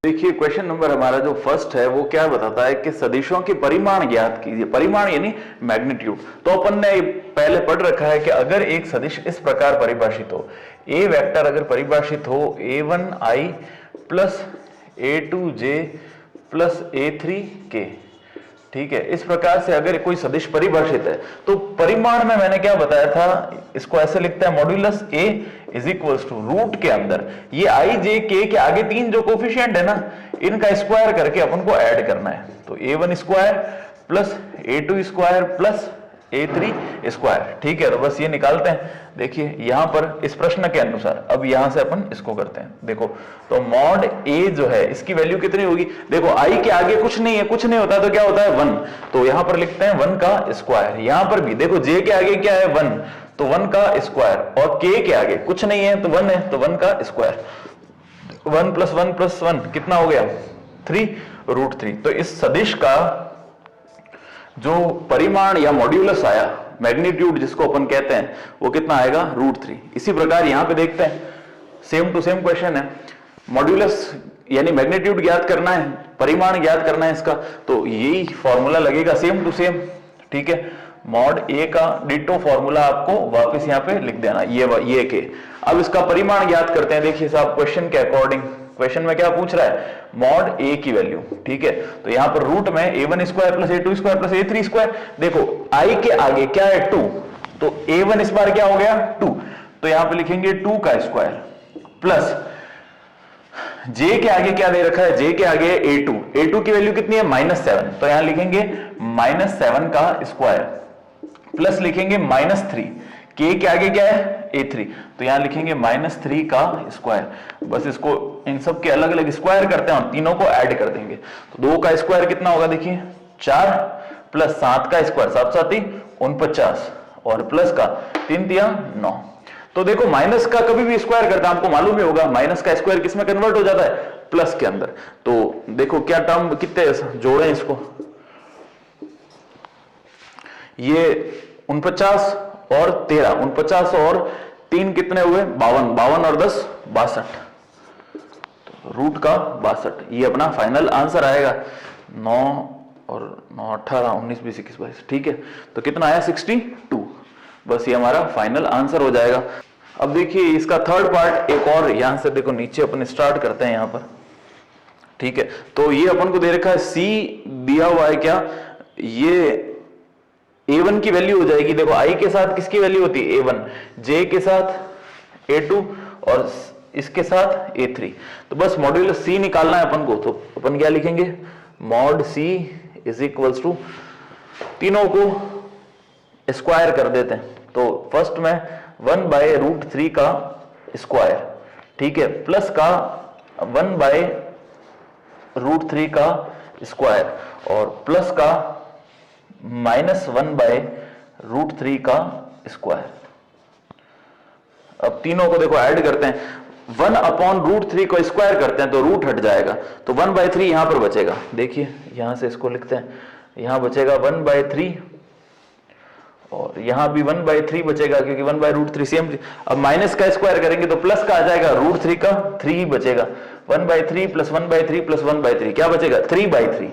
देखिए question number हमारा जो फर्स्ट है वो क्या बताता है कि सदिशों के परिमाण ज्ञात कीजिए। परिमाण यानी मैग्नीट्यूड। तो अपन ने पहले पढ़ रखा है कि अगर एक सदिश इस प्रकार परिभाषित हो, ए वेक्टर अगर परिभाषित हो a1i plus a2j plus a3k, ठीक है, इस प्रकार से अगर कोई सदिश परिभाषित है तो परिमाण में मैंने क्या बताया था, इसको ऐसे लिखते हैं modulus a is equals to root के अंदर ये i j k के आगे तीन जो कोफिशिएंट है ना, इनका स्क्वायर करके अपन को ऐड करना है। तो a1 square plus a2 square plus a3 square, ठीक है। तो बस ये निकालते हैं। देखिए यहां पर इस प्रश्न के अनुसार अब यहां से अपन इसको करते हैं। देखो तो मॉड a जो है इसकी वैल्यू कितनी होगी, देखो i के आगे कुछ नहीं है, कुछ नहीं होता तो क्या होता है 1, तो यहां पर लिखते हैं 1 का स्क्वायर। यहां पर भी देखो j के आगे क्या है 1, तो 1 का स्क्वायर, और k के आगे कुछ नहीं है तो 1 है तो 1 का स्क्वायर। 1 प्लस 1 कितना हो गया 3 रूट 3। तो इस सदिश का जो परिमाण या मॉड्यूलस आया, मैग्नीट्यूड जिसको अपन कहते हैं, वो कितना आएगा रूट 3। इसी प्रकार यहां पे देखते हैं, सेम टू सेम क्वेश्चन है। मॉड्यूलस यानी मैग्नीट्यूड ज्ञात करना है, परिमाण ज्ञात करना है इसका, तो यही फॉर्मूला लगेगा सेम टू सेम, ठीक है। मॉड ए का डिटो फॉर्मूला आपको वापस यहां पे लिख देना, ये के। अब इसका परिमाण ज्ञात करते हैं। देखिए साहब क्वेश्चन के अकॉर्डिंग, क्वेश्चन में क्या पूछ रहा है, मॉड ए की वैल्यू, ठीक है। तो यहां पर रूट में a1 square plus a2 square plus a3 square, देखो i के आगे क्या है 2, तो a1 इस बार क्या हो गया 2, तो यहां पे लिखेंगे 2 का स्क्वायर प्लस j के आगे क्या दे रखा है, j के आगे a2 की वैल्यू कितनी है -7, तो यहां लिखेंगे -7 का स्क्वायर प्लस लिखेंगे -3, k के आगे क्या है a3, तो यहां लिखेंगे -3 का स्क्वायर। बस इसको इन सब के अलग अलग स्क्वायर करते हैं, तीनों को ऐड कर देंगे। तो 2 का स्क्वायर कितना होगा, देखिए 4 प्लस 7 का स्क्वायर 7 7 49, और प्लस का 3 3 9। तो देखो माइनस का कभी भी स्क्वायर करते हैं, आपको मालूम ही होगा माइनस का स्क्वायर किसमें कन्वर्ट हो जाता है, प्लस के अंदर। तो देखो क्या टर्म कितने जोड़े इसको, ये 49 और 13, 49 और 3 कितने हुए 52, 52 और 10 62, तो रूट का 62 ये अपना फाइनल आंसर आएगा। 9 और 9 18 19 20 21 22, ठीक है। तो कितना आया 62, बस ये हमारा फाइनल आंसर हो जाएगा। अब देखिए इसका थर्ड पार्ट एक और, यहां से देखो नीचे अपन स्टार्ट करते हैं यहां पर, ठीक है। तो ये अपन को दे रखा है c दिया हुआ है क्या, ये a1 की वैल्यू हो जाएगी, देखो i के साथ किसकी वैल्यू होती है a1, j के साथ a2 और इसके साथ a3। तो बस मॉड्यूलस c निकालना है अपन को, तो अपन क्या लिखेंगे, mod c is equals to, तीनों को स्क्वायर कर देते हैं। तो फर्स्ट में 1 बाय रूट 3 का स्क्वायर, ठीक है, प्लस का 1 बाय रूट 3 का स्क्वायर, और प्लस का -1 बाय रूट 3 का स्क्वायर। अब तीनों को देखो ऐड करते हैं, 1 अपॉन रूट 3 को स्क्वायर करते हैं तो रूट हट जाएगा, तो 1/3 यहां पर बचेगा। देखिए यहां से इसको लिखते हैं, यहां बचेगा 1/3, और यहां भी 1/3 बचेगा क्योंकि 1/√3 सेम। अब माइनस का स्क्वायर करेंगे तो प्लस का आ जाएगा, √3 का 3 ही बचेगा, 1/3 प्लस 1/3 प्लस 1/3 क्या बचेगा 3/3।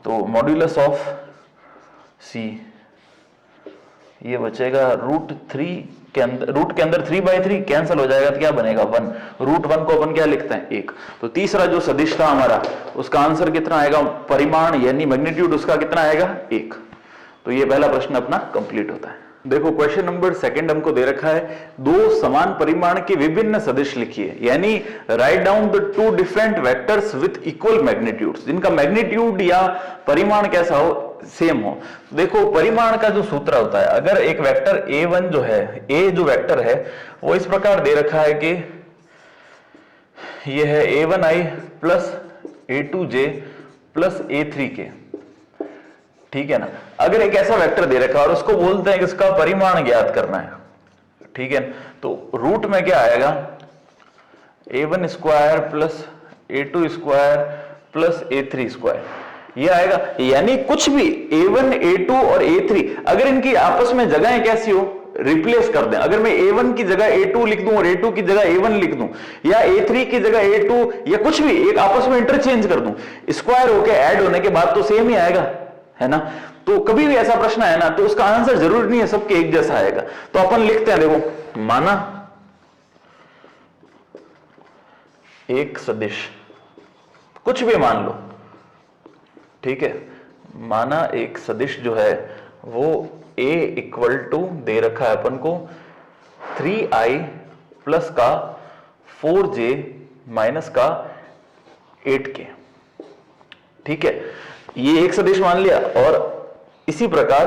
तो मॉड्यूलस ऑफ c ये बचेगा √3 के अंदर, रूट के अंदर 3/3 कैंसिल हो जाएगा तो क्या बनेगा 1, √1 को अपन क्या लिखते हैं 1। तो तीसरा जो सदिश था हमारा उसका आंसर कितना आएगा, परिमाण यानी मैग्नीट्यूड उसका कितना आएगा 1। तो ये पहला प्रश्न अपना कंप्लीट होता है। देखो क्वेश्चन नंबर सेकंड हमको दे रखा है, दो समान परिमाण के विभिन्न सदिश लिखिए, यानी write down the two different vectors with equal magnitudes, जिनका मैग्नीट्यूड या परिमाण कैसा हो, सेम हो। देखो परिमाण का जो सूत्र होता है, अगर एक वेक्टर a1 जो है, a जो वेक्टर है वो इस प्रकार दे रखा है कि ये है a1i plus a2j plus a3k, ठीक है ना। अगर एक ऐसा वेक्टर दे रखा है और उसको बोलते हैं कि इसका परिमाण ज्ञात करना है, ठीक है, तो रूट में क्या आएगा a1 square plus a2 square plus a3 square, ये आएगा। यानी कुछ भी a1 a2 और a3 अगर इनकी आपस में जगहें कैसी हो, रिप्लेस कर दें, अगर मैं a1 की जगह a2 लिख दूं और a2 की जगह a1 लिख दूं या a3 की जगह a2 या कुछ भी एक आपस में इंटरचेंज कर दूं, स्क्वायर होके ऐड होने के बाद तो सेम ही आएगा, है ना। तो कभी भी ऐसा प्रश्न है ना तो उसका आंसर जरूरी नहीं है सबके एक जैसा आएगा। तो अपन लिखते हैं, देखो, माना एक सदिश, कुछ भी मान लो, ठीक है, माना एक सदिश जो है वो a इक्वल टू दे रखा है अपन को 3i प्लस का 4j माइनस का 8k, ठीक है, ये एक सदिश मान लिया। और इसी प्रकार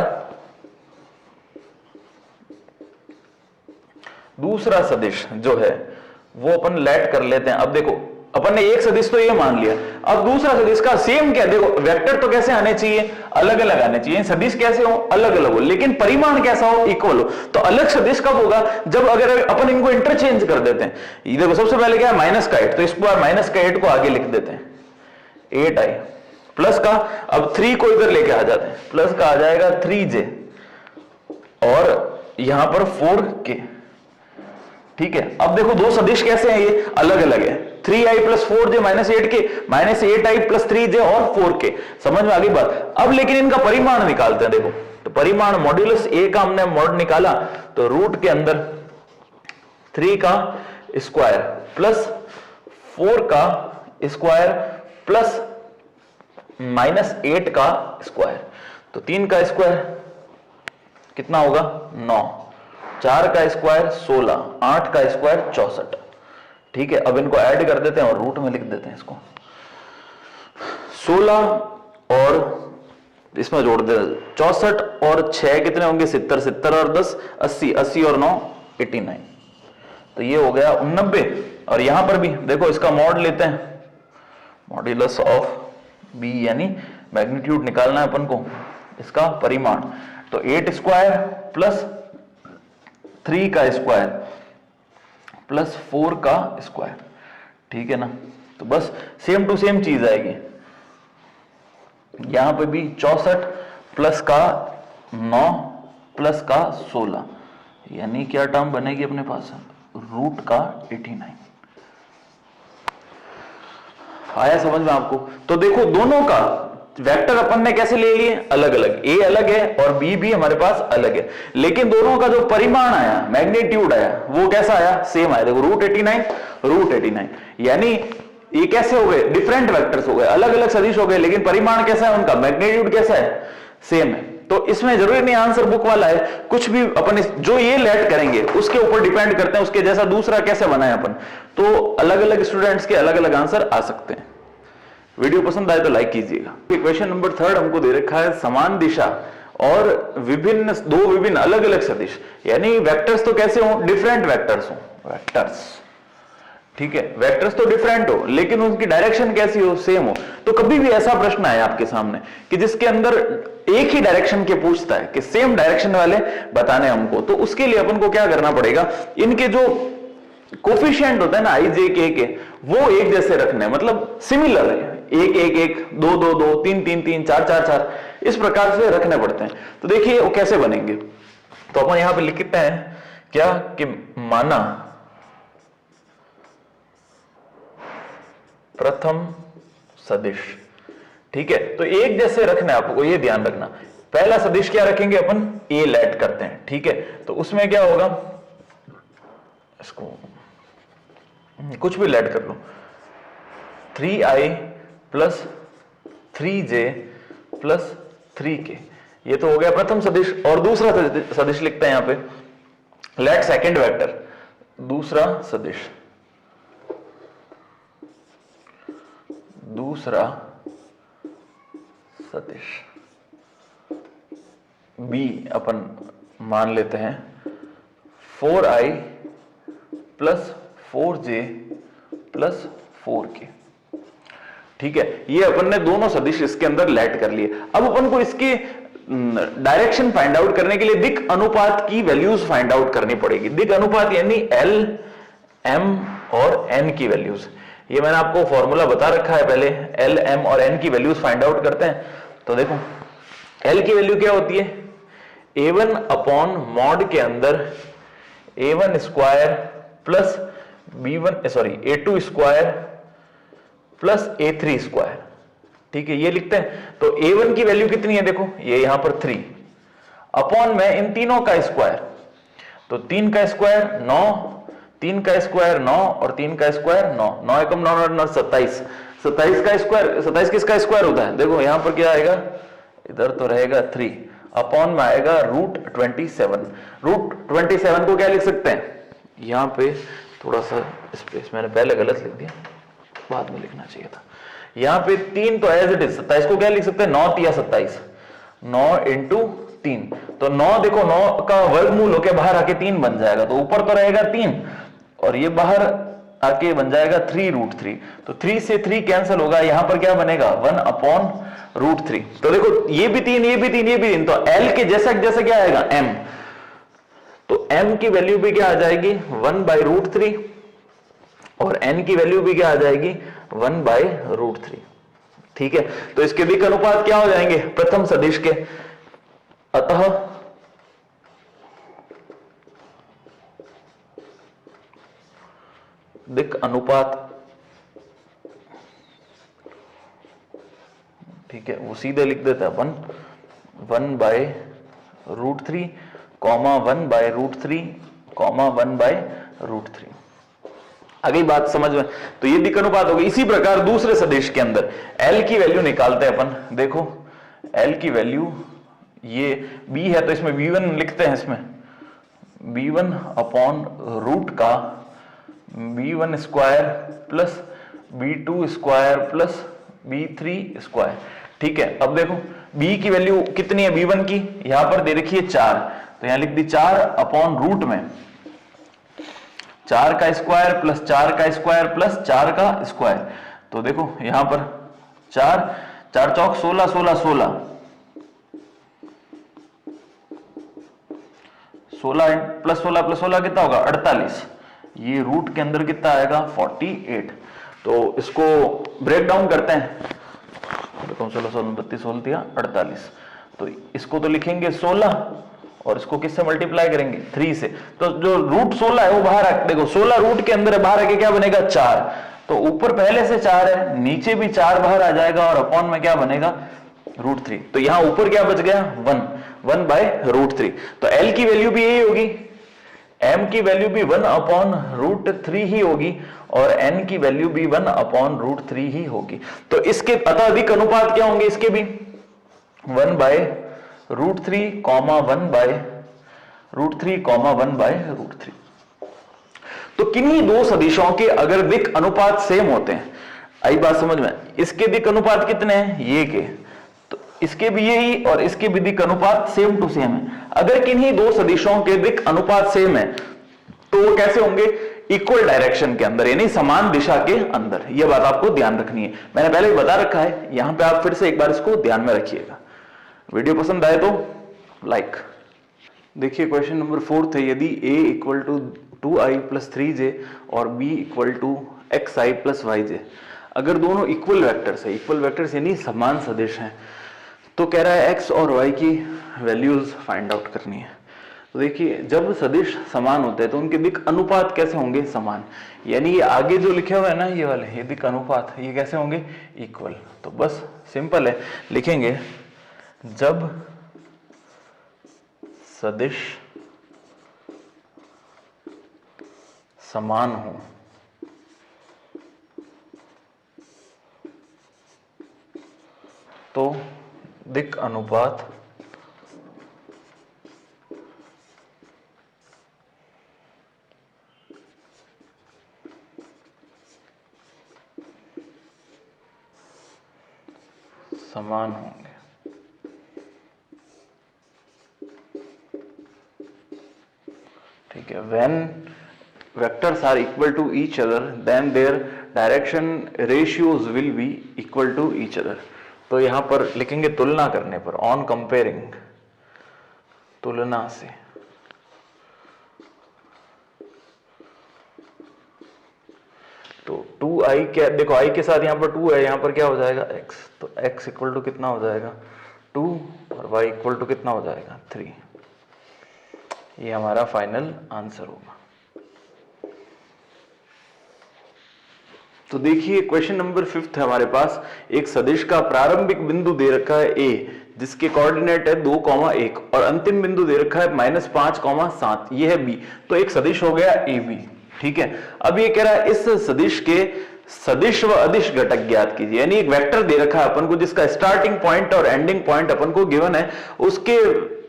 दूसरा सदिश जो है वो अपन लेट कर लेते हैं। अब देखो, अपन ने एक सदिश तो ये मान लिया, अब दूसरा सदिश का सेम क्या, देखो वेक्टर तो कैसे आने चाहिए, अलग अलग आने चाहिए, सदिश कैसे हो, अलग अलग हो, लेकिन परिमाण कैसा हो, इक्वल हो। तो अलग सदिश कब होगा, जब अगर अपन इनको इंटरचेंज कर देते हैं। ये देखो सबसे पहले क्या है, माइनस का 8, तो इस बार माइनस का 8 को आगे लिख देते हैं, 8i प्लस का, अब 3 को इधर लेके आ जाते हैं, प्लस का आ जाएगा 3j और यहां पर 4k, ठीक है। अब देखो दो सदिश कैसे हैं, ये अलग अलग है, 3i plus 4j minus 8k, minus 8i plus 3j और 4k, समझ में आ गई बात। अब लेकिन इनका परिमाण निकालते हैं, देखो तो परिमाण मॉड्यूलस a का हमने मॉड निकाला, तो रूट के अंदर 3 का स्क्वायर प्लस 4 का स्क्वायर प्लस माइनस 8 का स्क्वायर, तो 3 का स्क्वायर कितना होगा 9, 4 का स्क्वायर 16, 8 का स्क्वायर 64, ठीक है। अब इनको ऐड कर देते हैं और रूट में लिख देते हैं इसको, 16 और इसमें जोड़ दे 64 और 6 कितने होंगे 70, 70 और 10 80, 80 और 9 89, तो ये हो गया 89। और यहां पर भी देखो इसका मॉड लेते हैं, मॉड्यूलस ऑफ b यानी मैग्नीट्यूड निकालना है अपन को, इसका परिमाण, तो 8 स्क्वायर प्लस 3 का स्क्वायर प्लस 4 का स्क्वायर, ठीक है ना। तो बस सेम टू सेम चीज आएगी, यहां पे भी 64 प्लस का 9 प्लस का 16, यानी क्या टर्म बनेगी अपने पास, रूट का 89। आया समझ में आपको। तो देखो दोनों का वेक्टर अपन ने कैसे ले लिए, अलग अलग, a अलग है और b भी हमारे पास अलग है, लेकिन दोनों का जो परिमाण आया, मैग्नीट्यूड आया, वो कैसा आया, सेम आया। देखो रूट 89, यानी ये कैसे हो गए, डिफरेंट वेक्टर्स हो गए, अलग अलग सदिश हो गए, लेकिन परिमाण कैसा है उनका, मैग्नीट्यूड कैसा है, सेम है। तो इसमें जरूरी नहीं आंसर बुक वाला है, कुछ भी अपन जो ये लेट करेंगे उसके ऊपर डिपेंड करते हैं, उसके जैसा दूसरा कैसे बनाए अपन। तो अलग अलग स्टूडेंट्स के अलग अलग आंसर आ सकते हैं। वीडियो पसंद आए तो लाइक कीजिएगा। क्वेश्चन नंबर 3 हमको दे रखा है, समान दिशा और दो विभिन्न अलग अलग सदिश, यानी वेक्टर्स तो कैसे हो, डिफरेंट वेक्टर्स हो, वेक्टर्स, ठीक है, वेक्टर्स तो डिफरेंट हो लेकिन उनकी डायरेक्शन कैसी हो, सेम हो। तो कभी भी ऐसा प्रश्न आए आपके सामने कि जिसके अंदर एक ही डायरेक्शन के पूछता है कि सेम डायरेक्शन वाले बताने हमको, तो उसके लिए अपन को क्या करना पड़ेगा, इनके जो कोफिशिएंट होता है ना, i j k के, वो एक जैसे रखने, मतलब सिमिलर है, 1 1 1 2 2 2 3 3 3 4 4 4, इस प्रकार से रखने पड़ते हैं। तो देखिए वो कैसे बनेंगे, तो अपन यहां पे लिखते हैं क्या कि माना प्रथम सदिश, ठीक है। तो एक जैसे रखना है आपको, ये ध्यान रखना, पहला सदिश क्या रखेंगे अपन, a लेट करते हैं, ठीक है। तो उसमें क्या होगा, इसको कुछ भी लेट कर लो, 3i plus 3j plus 3k, ये तो हो गया प्रथम सदिश। और दूसरा सदिश लिखते हैं यहां पे, लेट सेकंड वेक्टर, दूसरा सदिश, दूसरा सदिश b अपन मान लेते हैं 4i plus 4j plus 4k, ठीक है। ये अपन ने दोनों सदिश इसके अंदर लेट कर लिए। अब अपन को इसकी डायरेक्शन फाइंड आउट करने के लिए दिक् अनुपात की वैल्यूज फाइंड आउट करनी पड़ेगी। दिक् अनुपात यानी L, M और N की वैल्यूज, ये मैंने आपको फॉर्मूला बता रखा है पहले, L, M और N की वैल्यूज फाइंड आउट करते हैं। तो देखो L की वैल्यू क्या होती है, a1 अपॉन मॉड के अंदर a1 square plus b1 sorry a2 square plus a3 square. ठीक है, ये लिखते हैं। तो a1 की वैल्यू कितनी है, देखो ये यहां पर 3 अपॉन में इन तीनों का स्क्वायर, तो 3 का स्क्वायर 9, 3 का स्क्वायर 9 और 3 का स्क्वायर 9, 9 एकम 9 9 27, 27 का स्क्वायर, 27 किसका स्क्वायर होता है, देखो यहां पर क्या आएगा, इधर तो रहेगा 3 अपॉन में आएगा रूट 27। रूट 27 को क्या लिख सकते हैं, यहां पे थोड़ा सा स्पेस मैंने पहले गलत लिख दिया, बाद में लिखना चाहिए था। यहां पे 3 तो एज इट इज, 27 को क्या लिख सकते हैं, 9 3 27, 9 इंटू 3, तो 9 देखो 9 का वर्गमूल होके बाहर आके 3 बन जाएगा, तो ऊपर तो रहेगा 3 और ये बाहर आके बन जाएगा 3 रूट 3, तो 3 से 3 कैंसिल होगा, यहां पर क्या बनेगा 1 अपॉन रूट 3। तो देखो ये भी 3, ये भी 3, ये भी 3, तो L के जैसा जैसा क्या आएगा M, तो M की वैल्यू भी क्या आ जाएगी 1 बाई रूट 3 और N की वैल्यू भी क्या आ जाएगी 1 बाई रूट 3। ठीक है, तो इसके दिक् अनुपात क्या हो जाएंगे प्रथम सदिश के, अतः दिक् अनुपात, ठीक है, वो सीधे लिख देता है 1 by root 3 comma 1 by root 3 comma 1 by root 3। आ गई बात समझ में, तो ये दिक् अनुपात होगा। इसी प्रकार दूसरे सदिश के अंदर L की वैल्यू निकालते हैं अपन, देखो L की वैल्यू ये B है तो इसमें V1 लिखते हैं, इसमें B1 अपॉन रूट का B1 square plus B2 square plus B3 square. ठीक है, अब देखो B की वैल्यू कितनी है B1 की, यहां पर दे रखी है 4, तो यहां लिख दी 4 अपॉन रूट में 4 का स्क्वायर प्लस 4 का स्क्वायर प्लस 4 का स्क्वायर, तो देखो यहां पर 4 4 चौक 16 16 16 16 प्लस 16 प्लस 16 कितना होगा 48, ये रूट के अंदर कितना आएगा 48। तो इसको ब्रेक डाउन करते हैं, देखो 16 16 32 16 दिया 48, तो इसको तो लिखेंगे 16 और इसको किससे मल्टीप्लाई करेंगे 3 से, तो जो रूट 16 है वो बाहर आ, देखो 16 रूट के अंदर है, बाहर आके क्या बनेगा 4, तो ऊपर पहले से 4 है, नीचे भी 4 बाहर आ जाएगा और अपॉन में क्या बनेगा रूट 3, तो यहां ऊपर क्या बच गया 1 बाय रूट 3। तो L की वैल्यू भी यही होगी, M की वैल्यू भी 1 अपॉन रूट 3 ही होगी और N की वैल्यू भी 1 अपॉन रूट 3 ही होगी। तो इसके अतः अधिक अनुपात क्या होंगे इसके भी 1 by root 3 comma 1 by root 3 comma 1 by root 3। तो किन्हीं दो सदिशों के अगर दिक् अनुपात सेम होते हैं, आई बात समझ में, इसके दिक् अनुपात कितने हैं ये के, तो इसके भी यही और इसके भी दिक् अनुपात सेम टू सेम है। अगर किन्हीं दो सदिशों के दिक् अनुपात सेम है तो वो कैसे होंगे, इक्वल डायरेक्शन के अंदर, यानी समान दिशा के अंदर। यह बात आपको ध्यान रखनी है, मैंने पहले ही बता रखा है, यहां पे आप फिर से एक बार इसको ध्यान में रखिएगा। वीडियो पसंद आए तो लाइक। देखिए क्वेश्चन नंबर 4 है, यदि a equal to 2i plus 3j और b equal to xi plus yj, अगर दोनों इक्वल वेक्टर्स है, इक्वल वेक्टर्स यानी समान सदिश हैं, तो कह रहा है x और y की वैल्यूज फाइंड आउट करनी है। तो देखिए जब सदिश समान होते हैं तो उनके दिक् अनुपात कैसे होंगे समान, यानी ये आगे जो लिखे हुए है ना ये वाले, ये दिक् अनुपात ये कैसे होंगे इक्वल। तो बस सिंपल है, लिखेंगे जब सदिश समान हो तो दिक् अनुपात समान होंगे। ठीक है, when vectors are equal to each other then their direction ratios will be equal to each other। तो यहां पर लिखेंगे तुलना करने पर, ऑन कंपेयरिंग, तुलना से, तो 2i क्या, देखो i के साथ यहां पर 2 है, यहां पर क्या हो जाएगा x, तो x इक्वल टू कितना हो जाएगा 2 और y इक्वल टू कितना हो जाएगा 3। ये हमारा फाइनल आंसर होगा। तो देखिए क्वेश्चन नंबर 5 है हमारे पास, एक सदिश का प्रारंभिक बिंदु दे रखा है a जिसके कोऑर्डिनेट है 2, 1 और अंतिम बिंदु दे रखा है -5, 7, ये है b। तो एक सदिश हो गया ab, ठीक है। अब ये कह रहा है इस सदिश के सदिश व अदिश घटक ज्ञात कीजिए, यानी एक वेक्टर दे रखा है अपन को जिसका स्टार्टिंग पॉइंट और एंडिंग पॉइंट अपन को गिवन है, उसके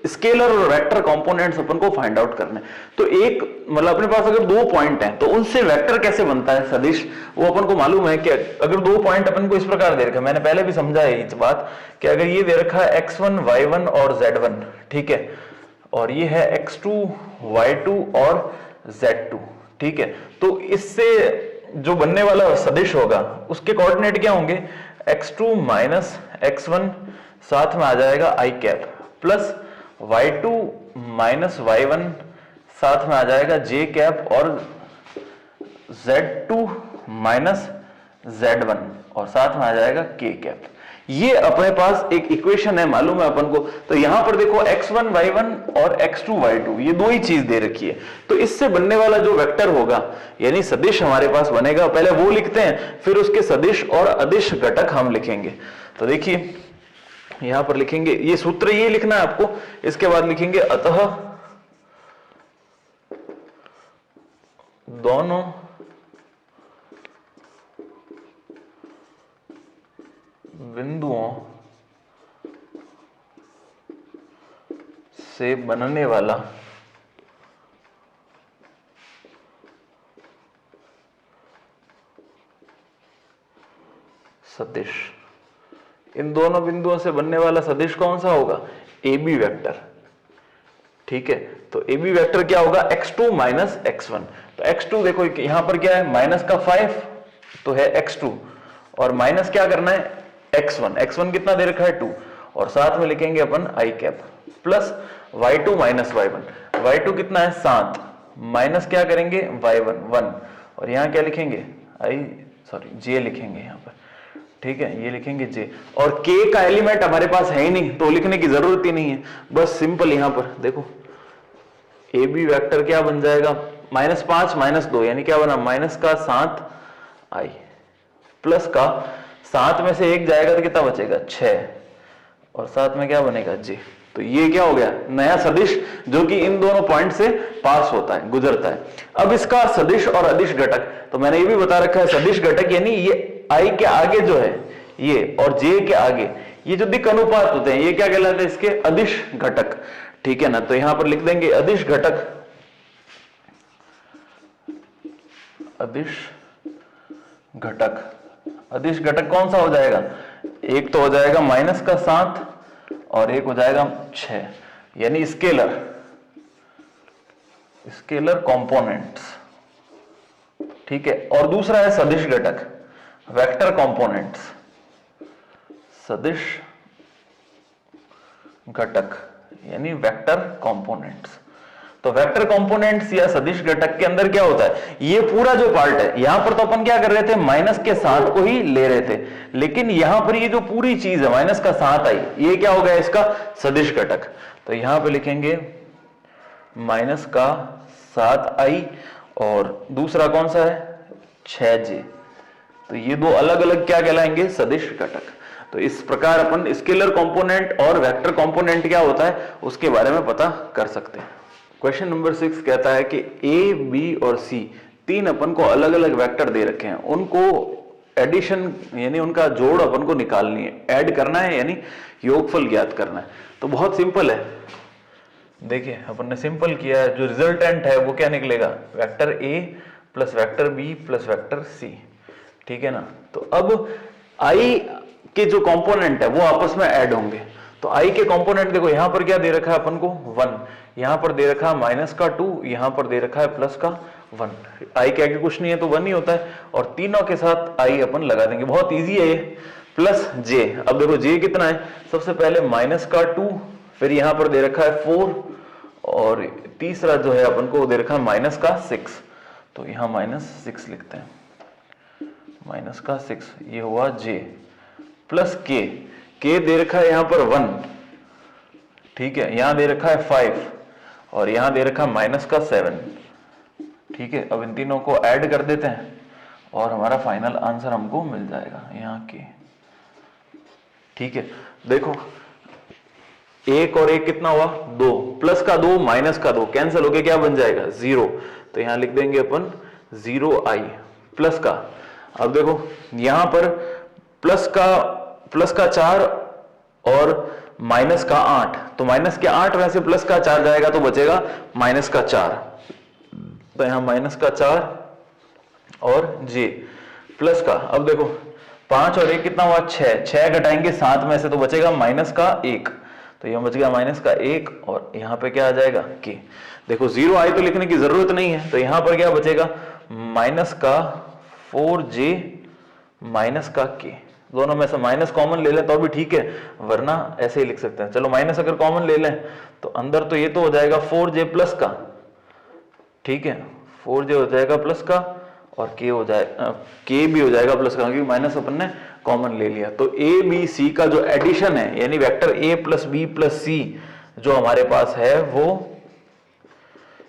स्केलर और वेक्टर कंपोनेंट्स अपन को फाइंड आउट करने। तो एक मतलब अपने पास अगर 2 पॉइंट हैं तो उनसे वेक्टर कैसे बनता है सदिश, वो अपन को मालूम है कि अगर 2 पॉइंट अपन को इस प्रकार दे रखा है, मैंने पहले भी समझा है इस बात कि अगर ये दे रखा है x1, y1 और z1, ठीक है, और ये है x2, y2 और z2, ठीक है, तो इससे जो बनने वाला सदिश होगा उसके कोऑर्डिनेट क्या होंगे, x2 माइनस x1 साथ में आ जाएगा i cap plus y2 minus y1 साथ में आ जाएगा j कैप और z2 माइनस z1 और साथ में आ जाएगा k कैप। ये अपने पास एक इक्वेशन है, मालूम है अपन को। तो यहां पर देखो x1 y1 और x2 y2 ये दो ही चीज दे रखी है, तो इससे बनने वाला जो वेक्टर होगा यानी सदिश हमारे पास बनेगा, पहले वो लिखते हैं फिर उसके सदिश और अदिश घटक हम लिखेंगे। तो देखिए यहां पर लिखेंगे, ये सूत्र ये लिखना है आपको, इसके बाद लिखेंगे अतः दोनों बिंदुओं से बनने वाला सदिश, इन दोनों बिंदुओं से बनने वाला सदिश कौन सा होगा, ए बी वेक्टर, ठीक है। तो ए बी वेक्टर क्या होगा, x2 माइनस x1। तो x2 देखो यहां पर क्या है, माइनस का 5 तो है x2 और माइनस क्या करना है x1, x1 कितना दे रखा है 2 और साथ में लिखेंगे अपन i cap plus y2 minus y1, y2 कितना है 7 माइनस क्या करेंगे y1 1 और यहां क्या लिखेंगे j लिखेंगे यहां पर, ठीक है, ये लिखेंगे j और k का एलिमेंट हमारे पास है ही नहीं तो लिखने की जरूरत ही नहीं है, बस सिंपल यहां पर देखो ए बी वेक्टर क्या बन जाएगा, -5 -2 यानी क्या बना माइनस का 7 i प्लस का 7 में से 1 जाएगा तो कितना बचेगा 6 और साथ में क्या बनेगा j। तो ये क्या हो गया नया सदिश जो कि इन दोनों पॉइंट से पास होता है, गुजरता है। अब इसका सदिश और अदिश घटक, तो मैंने ये भी बता रखा है सदिश घटक यानी ये i के आगे जो है ये और j के आगे ये जो दिक् अनुपात होते हैं ये क्या कहलाते हैं, इसके अदिश घटक, ठीक है ना। तो यहां पर लिख देंगे अदिश घटक, अदिश घटक, अदिश घटक कौन सा हो जाएगा, एक तो हो जाएगा माइनस का 7 और एक हो जाएगा 6 यानी स्केलर कंपोनेंट्स, ठीक है, और दूसरा है सदिश घटक वेक्टर कंपोनेंट्स, सदिश घटक यानी वेक्टर कंपोनेंट्स। तो वेक्टर कंपोनेंट्स या सदिश घटक के अंदर क्या होता है, ये पूरा जो पार्ट है यहां पर तो अपन क्या कर रहे थे माइनस के 7 को ही ले रहे थे, लेकिन यहां पर ये जो पूरी चीज है माइनस का 7 आई ये क्या हो गया इसका सदिश घटक। तो यहां पे लिखेंगे माइनस का 7 आई और दूसरा कौन सा है 6j। तो ये दो अलग अलग क्या कहलाएंगे सदिश घटक। तो इस प्रकार अपन स्केलर कंपोनेंट और वेक्टर कंपोनेंट क्या होता है उसके बारे में पता कर सकते हैं। क्वेश्चन नंबर 6 कहता है कि ए बी और सी तीन अपन को अलग अलग वेक्टर दे रखे हैं, उनको एडिशन यानी उनका जोड़ अपन को निकालनी है, ऐड करना है यानी योगफल ज्ञात करना है। तो बहुत सिंपल है, देखिए अपन ने सिंपल किया है, जो रिजल्टेंट है वो क्या निकलेगा vector A plus vector B plus vector C, ठीक है ना। तो अब आई के जो कंपोनेंट है वो आपस में ऐड होंगे। तो आई के कंपोनेंट देखो यहां पर क्या दे रखा है अपन को 1, यहां पर दे रखा है माइनस का 2, यहां पर दे रखा है प्लस का 1। आई के आगे कुछ नहीं है तो 1 ही होता है और तीनों के साथ आई अपन लगा देंगे, बहुत इजी है ये, प्लस जे। अब देखो जे कितना है, सबसे पहले माइनस का 2, फिर यहां पर दे रखा है 4 और तीसरा जो है अपन को दे रखा है माइनस का 6। तो यहां -6 लिखते हैं, माइनस का 6 ये हुआ जे प्लस के दे रखा है यहां पर 1, ठीक है, यहां दे रखा है 5 और यहां दे रखा माइनस का 7। ठीक है, अब इन तीनों को ऐड कर देते हैं और हमारा फाइनल आंसर हमको मिल जाएगा यहाँ के। ठीक है, देखो 1 और 1 कितना हुआ 2, प्लस का 2 माइनस का 2 कैंसिल होके क्या बन जाएगा 0। तो यहां लिख देंगे अपन 0i प्लस का। अब देखो यहां पर प्लस का 4 और माइनस का 8, तो माइनस के 8 में से प्लस का 4 जाएगा तो बचेगा माइनस का 4। तो यहां माइनस का 4 और j प्लस का, अब देखो 5 और 1 कितना हुआ 6, 6 घटाएंगे 7 में से तो बचेगा माइनस का 1। तो यहां बच गया माइनस का 1 और यहां पे क्या आ जाएगा k। देखो 0i तो लिखने की जरूरत नहीं है, तो यहां पर क्या बचेगा माइनस का 4j माइनस का k। दोनों में से माइनस कॉमन ले लें तो भी ठीक है, वरना ऐसे ही लिख सकते हैं। चलो माइनस अगर कॉमन ले लें तो अंदर तो ये तो हो जाएगा 4j प्लस का। ठीक है, 4j हो जाएगा प्लस का और k हो जाएगा, k भी हो जाएगा प्लस का, क्योंकि माइनस अपन ने कॉमन ले लिया। तो a b c का जो एडिशन है, यानी vector a plus b plus c जो हमारे पास है, वो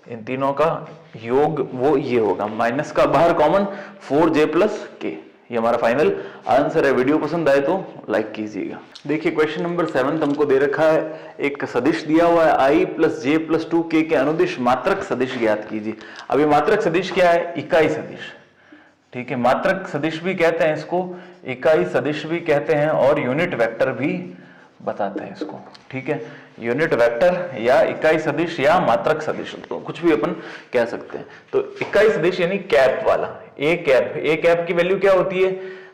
इन तीनों का योग वो ये होगा, माइनस का बाहर कॉमन 4j प्लस k। ये हमारा फाइनल आंसर है। वीडियो पसंद आए तो लाइक कीजिएगा। देखिए क्वेश्चन नंबर 7 हमको दे रखा है, एक सदिश दिया हुआ है i plus j plus 2k के अनुदिश मात्रक सदिश ज्ञात कीजिए। अब ये मात्रक सदिश क्या है, इकाई सदिश। ठीक है, मात्रक सदिश भी कहते हैं इसको, इकाई सदिश भी कहते हैं और यूनिट वेक्टर भी बताते हैं इसको। ठीक है, यूनिट वेक्टर या इकाई सदिश या मात्रक सदिश, तो कुछ भी अपन कह सकते हैं। तो इकाई सदिश यानी कैप वाला, ए कैप की वैल्यू क्या होती है,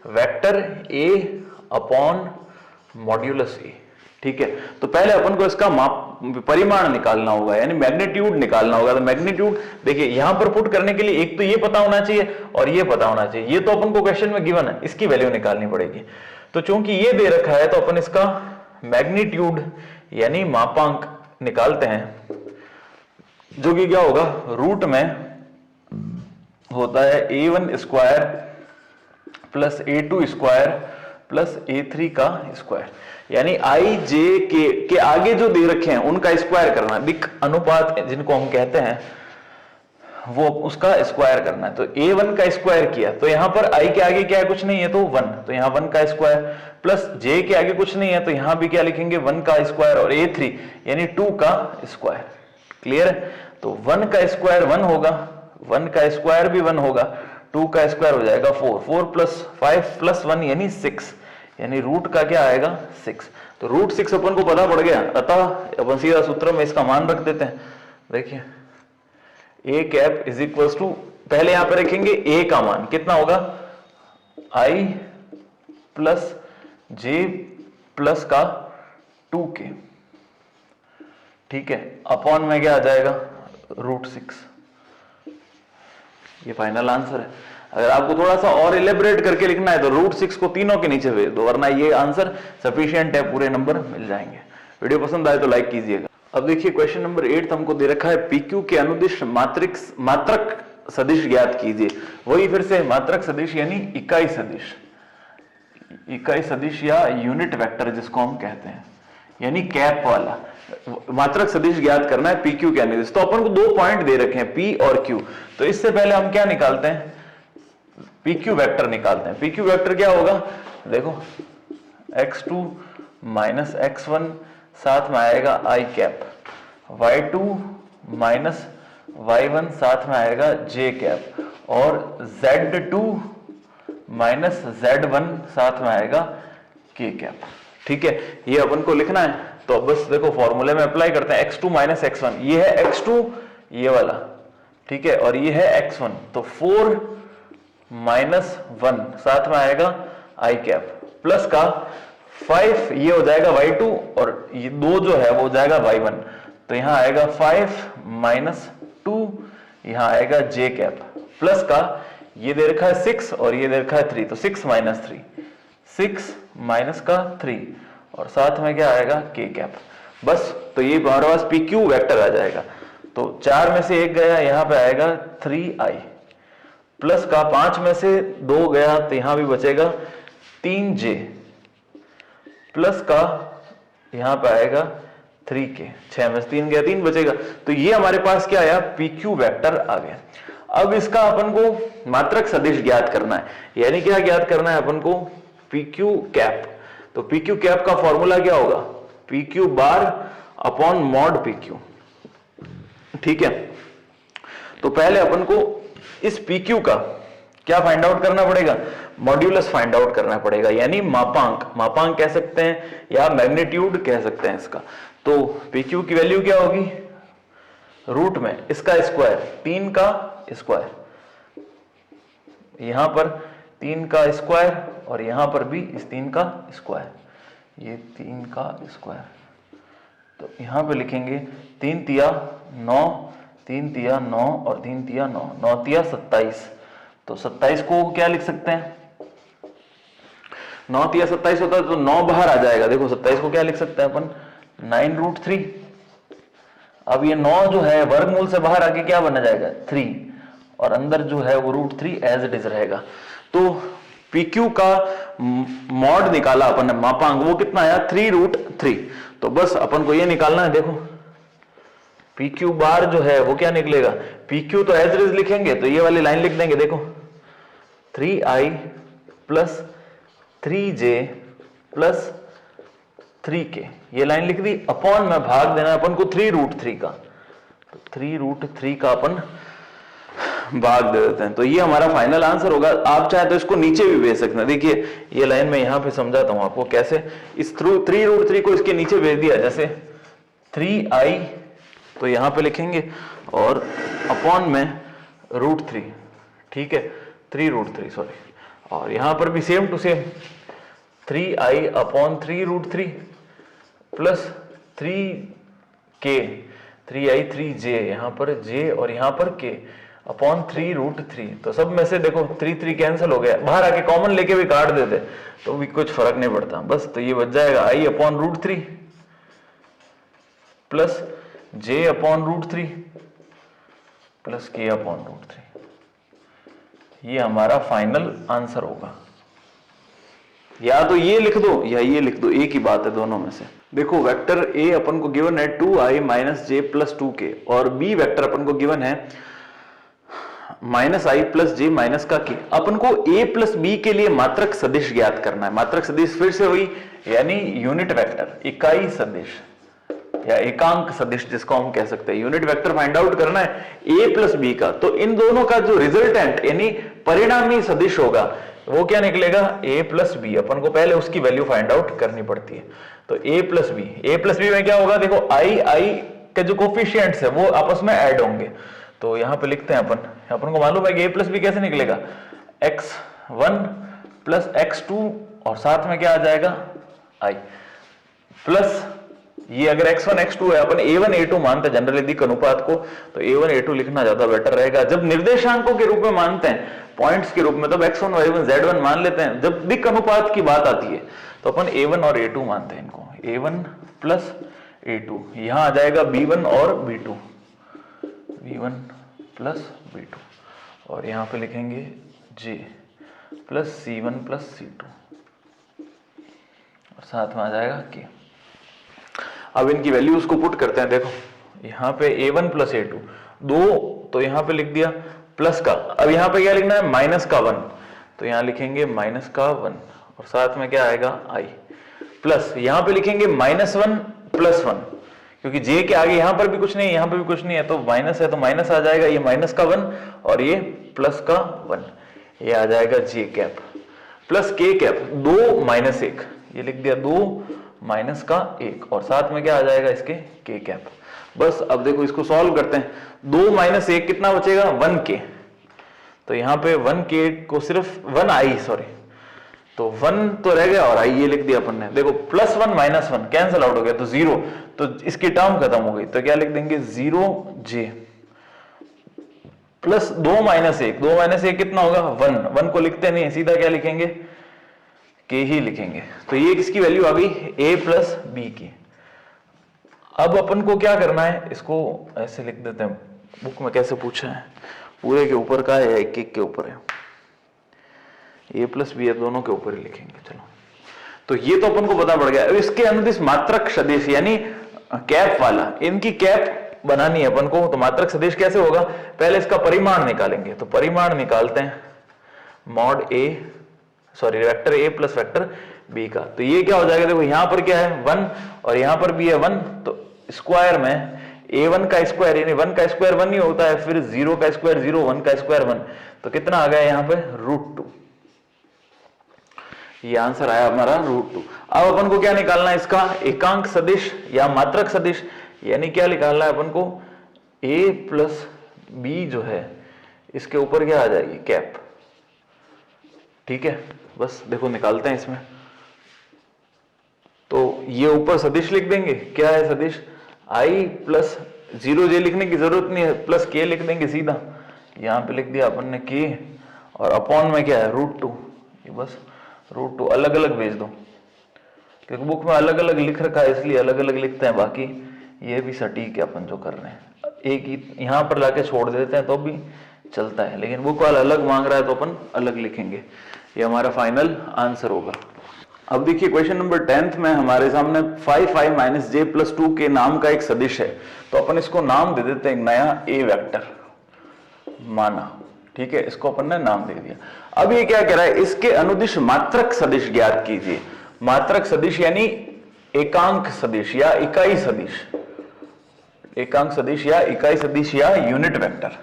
vector a upon modulus a। ठीक है, तो पहले अपन को इसका परिमाण निकालना होगा, यानी मैग्नीट्यूड निकालना होगा। तो मैग्नीट्यूड देखिए यहां पर पुट करने के लिए एक तो ये पता होना चाहिए और ये पता होना चाहिए, ये तो अपन को क्वेश्चन में गिवन है, इसकी वैल्यू निकालनी पड़ेगी। तो चूंकि ये दे रखा है तो अपन इसका मैग्नीट्यूड यानी मापांक निकालते हैं, जो कि क्या होगा, रूट में होता है a1 square plus a2 square plus a3 का स्क्वायर, यानी i j के आगे जो दे रखे हैं उनका स्क्वायर करना, दिक् अनुपात जिनको हम कहते हैं, वो उसका स्क्वायर करना है। तो a1 का स्क्वायर किया तो यहां पर i के आगे क्या है, कुछ नहीं है तो 1, तो यहां 1 का स्क्वायर, प्लस j के आगे कुछ नहीं है तो यहां भी क्या लिखेंगे 1 का स्क्वायर, और a3 यानी 2 का स्क्वायर। क्लियर है, तो 1 का स्क्वायर 1 होगा, 1 का स्क्वायर भी 1 होगा, 2 का स्क्वायर हो जाएगा 4, 4 प्लस 5 प्लस 1 यानी 6, यानी रूट का क्या आएगा 6। तो रूट 6 अपन को पता पड़ गया, अतः अपन सीधा सूत्र में इसका मान रख देते हैं। देखिए a cap is equal to, पहले यहां पर रखेंगे a का मान कितना होगा i प्लस j प्लस का 2k। ठीक है, अपॉन में क्या आ जाएगा रूट 6। ये फाइनल आंसर है। अगर आपको थोड़ा सा और इलेबरेट करके लिखना है तो रूट 6 को तीनों के नीचे भेज दो, वरना ये आंसर सफिशिएंट है, पूरे नंबर मिल जाएंगे। वीडियो पसंद आए तो लाइक कीजिएगा। अब देखिए क्वेश्चन नंबर 8 हमको दे रखा है, PQ के अनुदिश मात्रक सदिश ज्ञात कीजिए। वही फिर से मात्रक सदिश यानी इकाई सदिश या यूनिट वेक्टर जिसको हम कहते हैं, यानी कैप वाला मात्रक सदिश ज्ञात करना है PQ के अनुदिश। तो अपन को 2 पॉइंट दे रखे हैं P और Q, तो इससे पहले हम क्या निकालते हैं, PQ वेक्टर निकालते हैं। PQ वेक्टर क्या होगा, देखो x2 माइनस x1 साथ में आएगा i cap, y2 minus y1 साथ में आएगा j कैप, और z2 माइनस z1 साथ में आएगा k कैप। ठीक है, ये अपन को लिखना है, तो बस देखो फॉर्मूले में अप्लाई करते हैं, x2 माइनस x1, ये है x2 ये वाला, ठीक है, और ये है x1, तो 4 माइनस 1 साथ में आएगा i कैप, प्लस का 5 ये हो जाएगा y2, और ये 2 जो है वो हो जाएगा y1, तो यहां आएगा 5 माइनस 2, यहां आएगा j कैप, प्लस का ये दे रखा है 6 और ये दे रखा है 3, तो 6 माइनस 3, 6 माइनस का 3, और साथ में क्या आएगा k कैप। बस, तो ये हमारे पास PQ वेक्टर आ जाएगा। तो 4 में से 1 गया, यहां पे आएगा 3i, प्लस का 5 में से 2 गया तो यहां भी बचेगा 3j, प्लस का यहां पे आएगा 3k, 6 में से 3 गया 3 बचेगा। तो ये हमारे पास क्या आया, PQ वेक्टर आ गया। अब इसका अपन को मात्रक सदिश ज्ञात करना है, यानी क्या ज्ञात करना है अपन को, PQ कैप। तो PQ कैप का फॉर्मूला क्या होगा, PQ bar upon mod PQ, ठीक है। तो पहले अपन को इस PQ का क्या फाइंड आउट करना पड़ेगा, मॉड्यूलस फाइंड आउट करना पड़ेगा, यानी मापांक, मापांक कह सकते हैं या मैग्नीट्यूड कह सकते हैं इसका। तो PQ की वैल्यू क्या होगी, रूट में इसका स्क्वायर, 3 का स्क्वायर, यहां पर 3 का स्क्वायर और यहां पर भी इस 3 का स्क्वायर, ये 3 का स्क्वायर। तो यहां पे लिखेंगे 3 तिया 9, 3 तिया 9 और 3 तिया 9, 9 तिया 27। तो 27 को क्या लिख सकते हैं, 9 तिया 27 होता है तो 9 बाहर आ जाएगा। देखो 27 को क्या लिख सकते हैं अपन, 9√3। अब ये 9 जो है वर्गमूल से बाहर आके क्या बना जाएगा, 3, और अंदर जो है वो √3 एज इट इज रहेगा। तो PQ का मॉड निकाला अपन ने, मापांक, वो कितना आया, 3√3। तो बस अपन को ये निकालना है, देखो PQ बार जो है वो क्या निकलेगा, PQ तो एज इट इज लिखेंगे, तो ये वाली लाइन लिख देंगे, देखो 3i plus 3j plus 3k, ये लाइन लिख दी, अपॉन में भाग देना अपन को 3√3 का। तो 3√3 का अपन भाग दे देते हैं, तो ये हमारा फाइनल आंसर होगा। आप चाहे तो इसको नीचे भी भेज सकते हैं, देखिए ये लाइन मैं यहां पे समझाता हूं आपको कैसे, इस 3√3 को इसके नीचे भेज दिया, जैसे 3i तो यहां पे लिखेंगे और अपॉन में √3, ठीक है, 3√3 सॉरी, और यहां पर भी same to same 3i upon 3√3 plus 3k, 3i 3j, यहां पर j और यहां पर k अपॉन 3√3। तो सब में से देखो 3 कैंसिल हो गया, बाहर आके कॉमन लेके भी काट देते तो भी कुछ फर्क नहीं पड़ता, बस। तो ये बच जाएगा i upon √3 plus j upon √3 plus k upon √3। ये हमारा फाइनल आंसर होगा। या तो ये लिख दो या ये लिख दो, एक ही बात है दोनों में से। देखो वेक्टर A अपन को गिवन है 2i minus j plus 2k, और B वेक्टर अपन को गिवन है -i प्लस j माइनस का k। अपन को A प्लस B के लिए मात्रक सदिश ज्ञात करना है। मात्रक सदिश फिर से हुई, यानी यूनिट वेक्टर, इकाई सदिश या एकांक सदिश जिसको हम कह सकते हैं। यूनिट वेक्टर फाइंड आउट करना है A प्लस B का, तो इन दोनों का जो रिजल्टेंट यानी परिणामी सदिश होगा वो क्या निकलेगा, A प्लस बी। अपन को पहले उसकी वैल्यू फाइंड आउट करनी पड़ती है। तो A प्लस बी में क्या होगा, देखो आई के जो कोफिशिएंट्स है वो आपस में ऐड होंगे। तो यहां पे लिखते हैं अपन को मालूम है कि A प्लस बी कैसे निकलेगा, x1 प्लस x2 और साथ में क्या आ जाएगा i, प्लस ये अगर x1 x2 है, अपन a1 a2 मानते हैं जनरली दिक् अनुपात को, तो a1 a2 लिखना ज्यादा बेटर रहेगा। जब निर्देशांकों के रूप में मानते हैं, पॉइंट्स के रूप में, तब x1 y1 z1 मान लेते हैं। जब दिक् अनुपात की बात आती है तो अपन a1 और a2 मानते हैं इनको, a1 प्लस a2, यहां आ जाएगा b1 और b2, b1 प्लस b2, और यहां पे लिखेंगे j plus c1 plus c2, और साथ में आ जाएगा k। अब इनकी वैल्यूज को पुट करते हैं। देखो यहाँ पे a1 प्लस a2 2, तो यहाँ पे लिख दिया प्लस का, अब यहाँ पे क्या लिखना है, माइनस का 1, तो यहाँ लिखेंगे माइनस का 1, और साथ में क्या आएगा i, प्लस यहाँ पे लिखेंगे -1 प्लस 1, क्योंकि j के आगे यहाँ पर भी कुछ नहीं है, यहाँ पे भी कुछ नहीं है, तो माइनस है तो माइनस आ जाएगा, ये माइनस का 1 और ये प्लस का 1, ये आ जाएगा j cap plus k cap, 2 minus 1, ये लिख दिया 2 माइनस का 1, और साथ में क्या आ जाएगा इसके k कैप। बस अब देखो इसको सॉल्व करते हैं, 2 माइनस 1 कितना बचेगा, 1k, तो यहाँ पे 1k को सिर्फ 1i सॉरी, तो 1 तो रह गया और i ये लिख दिया अपन ने। देखो +1 -1 कैंसिल आउट हो गया तो 0, तो इसकी टर्म खत्म हो गई, तो क्या लिख देंगे 0j प्लस 2 माइनस 1, 2 माइनस 1 कितना होगा 1, 1 को लिखते नहीं, सीधा क्या लिखेंगे k ही लिखेंगे। तो ये किसकी वैल्यू आ गई, a प्लस बी की। अब अपन को क्या करना है, इसको ऐसे लिख देते हैं, बुक में कैसे पूछा है, पूरे के ऊपर का है, एक एक के ऊपर है, a प्लस बी है, दोनों के ऊपर ही लिखेंगे। चलो, तो ये तो अपन को पता पड़ गया। अब इसके अनुदिश मात्रक सदिश यानी कैप वाला, इनकी कैप बनानी है अपन को। तो मात्रक सदिश कैसे होगा, पहले इसका परिमाण निकालेंगे। तो परिमाण निकालते हैं mod A, sorry vector A plus vector B का। तो ये क्या हो जाएगा, देखो यहां पर क्या है 1 और यहां पर भी है 1, तो स्क्वायर में a1 का स्क्वायर यानी 1 का स्क्वायर 1 ही होता है, फिर 0 का स्क्वायर 0, 1 का स्क्वायर 1, तो कितना आ गया यहाँ पे √2। ये आंसर आया हमारा √2। अब अपन को क्या निकालना है, इसका एकांक सदिश या मात्रक सदिश, यानी क्या निकालना है अपन को, a प्लस बी जो है इसके ऊपर क्या आ जाएगी कैप। ठीक है, बस देखो निकालते हैं इसमें। तो ये ऊपर सदिश लिख देंगे, क्या है सदिश, i प्लस 0j लिखने की जरूरत नहीं है, प्लस k लिख देंगे सीधा। यहां पे लिख दिया अपन ने k और अपॉन में क्या है √2। ये बस √2 अलग अलग भेज दो, क्योंकि बुक में अलग अलग लिख रखा है इसलिए अलग अलग लिखते हैं। बाकी ये भी सटीक है अपन जो कर रहे हैं, एक ही यहां पर लाके छोड़ देते हैं तो भी चलता है, लेकिन बुक वाला अलग मांग रहा है तो अपन अलग लिखेंगे। ये हमारा फाइनल आंसर होगा। अब देखिए क्वेश्चन नंबर 10th में हमारे सामने 5i माइनस j प्लस 2 के नाम का एक सदिश है। तो अपन इसको नाम दे देते हैं एक नया a वेक्टर माना। ठीक है, इसको अपन ने नाम दे दिया। अब ये क्या कह रहा है, इसके अनुदिश मात्रक सदिश ज्ञात कीजिए। मात्रक सदिश यानी एकांक सदिश या इकाई सदिश, एकांक सदिश या इकाई सदिश या यूनिट वेक्टर।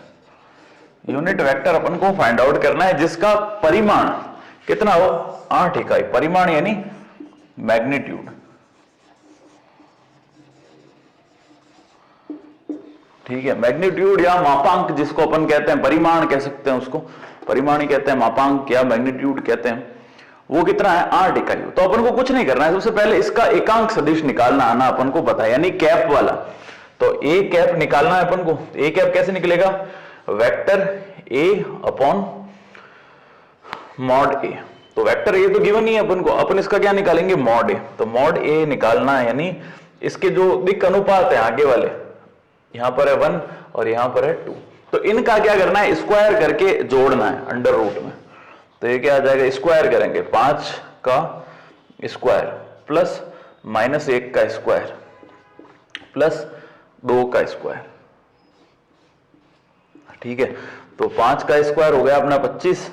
यूनिट वेक्टर अपन को फाइंड आउट करना है जिसका परिमाण कितना हो, 8 इकाई। परिमाण यानी मैग्नीट्यूड। ठीक है, मैग्नीट्यूड या मापांक जिसको अपन कहते हैं, परिमाण कह सकते हैं उसको, परिमाण ही कहते हैं, मापांक या मैग्नीट्यूड कहते हैं। वो कितना है, 8 इकाई। तो अपन को कुछ नहीं करना है, सबसे पहले इसका एकांक सदिश निकालना आना अपन को पता है, यानी कैप वाला। तो ए कैप निकालना है अपन को। ए कैप कैसे निकलेगा, वेक्टर ए अपॉन मॉड ए। तो वेक्टर ए तो गिवन ही है अपन को, अपन इसका क्या निकालेंगे, मॉड ए। तो मॉड ए निकालना है, यानी इसके जो दिक् अनुपात है आगे वाले, यहां पर है 1 और यहां पर है 2, तो इनका क्या करना है, स्क्वायर करके जोड़ना है अंडर रूट में। तो ये क्या आ जाएगा, स्क्वायर करेंगे 5 का स्क्वायर प्लस -1 का स्क्वायर प्लस 2 का स्क्वायर। ठीक है, तो 5 का स्क्वायर हो गया अपना 25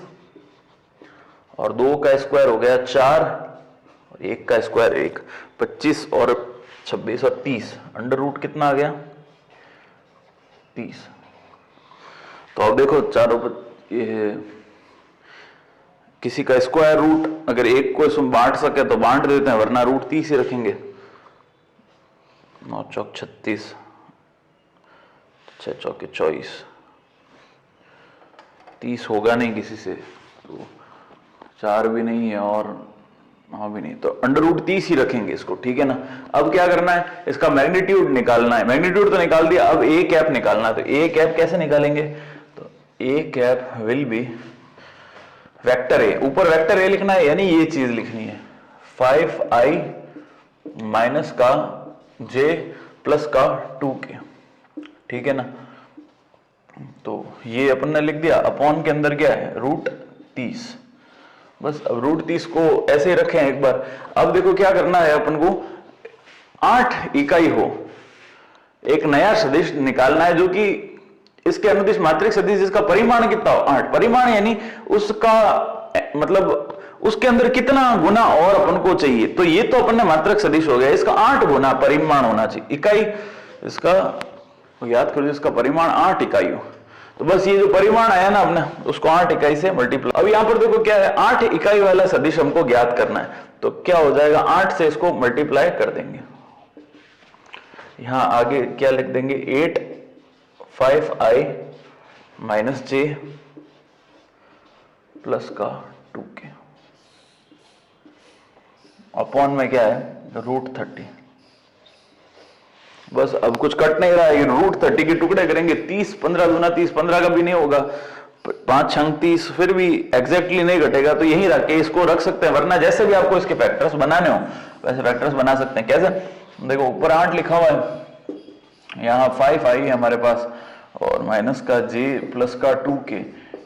और 2 का स्क्वायर हो गया 4 और 1 का स्क्वायर 1, 25 और 26 और 30, अंडर रूट कितना आ गया 30। तो अब देखो चारों पर ये किसी का स्क्वायर रूट अगर एक को इसमें बांट सके तो बांट देते हैं, वरना रूट 30 ही रखेंगे। 9 चौक 36, 6 चौके 24, 30 होगा नहीं किसी से, तो 4 भी नहीं है और 9 भी नहीं, तो अंडर रूट 30 ही रखेंगे इसको। ठीक है ना। अब क्या करना है, इसका मैग्नीट्यूड निकालना है। मैग्नीट्यूड तो निकाल दिया, अब ए कैप निकालना है। तो ए कैप कैसे निकालेंगे, तो a cap will be vector a, ऊपर वेक्टर ए लिखना है, यानी ये चीज लिखनी है 5i माइनस का j प्लस का 2k। ठीक है ना। तो ये अपन ने लिख दिया, अपॉन के अंदर क्या है √30। बस अब √30 को ऐसे ही रखें एक बार। अब देखो क्या करना है अपन को, 8 इकाई हो एक नया सदिश निकालना है जो कि इसके अनुदिश मात्रिक सदिश जिसका परिमाण कितना हो 8। परिमाण यानी उसका मतलब उसके अंदर कितना गुना और अपन को चाहिए। तो ये तो अपन ने मात्रक सदिश हो गया, इसका 8 गुना परिमाण होना चाहिए। इकाई इसका याद करो, इसका परिमाण 8 इकाई हो। तो बस ये जो परिमाण आया ना अपने, उसको 8 इकाई से मल्टीप्लाई। अब यहां पर देखो क्या है, 8 इकाई वाला सदिश हमको ज्ञात करना है। तो क्या हो जाएगा, 8 से इसको मल्टीप्लाई कर देंगे। यहां आगे क्या लिख देंगे, 8 5i माइनस j प्लस का 2k अपॉन में क्या है √30। बस अब कुछ कट नहीं रहा है, √30 के टुकड़े करेंगे। 30 15 दूना 30, 15 का भी नहीं होगा, 5 छंग 30, फिर भी एग्जैक्टली नहीं घटेगा। तो यही रख के इसको रख सकते हैं, वरना जैसे भी आपको इसके फैक्टर्स बनाने हो वैसे फैक्टर्स बना सकते हैं। कैसे, देखो ऊपर 8 लिखा हुआ है, यहाँ 5i है हमारे पास और माइनस का j प्लस का 2k,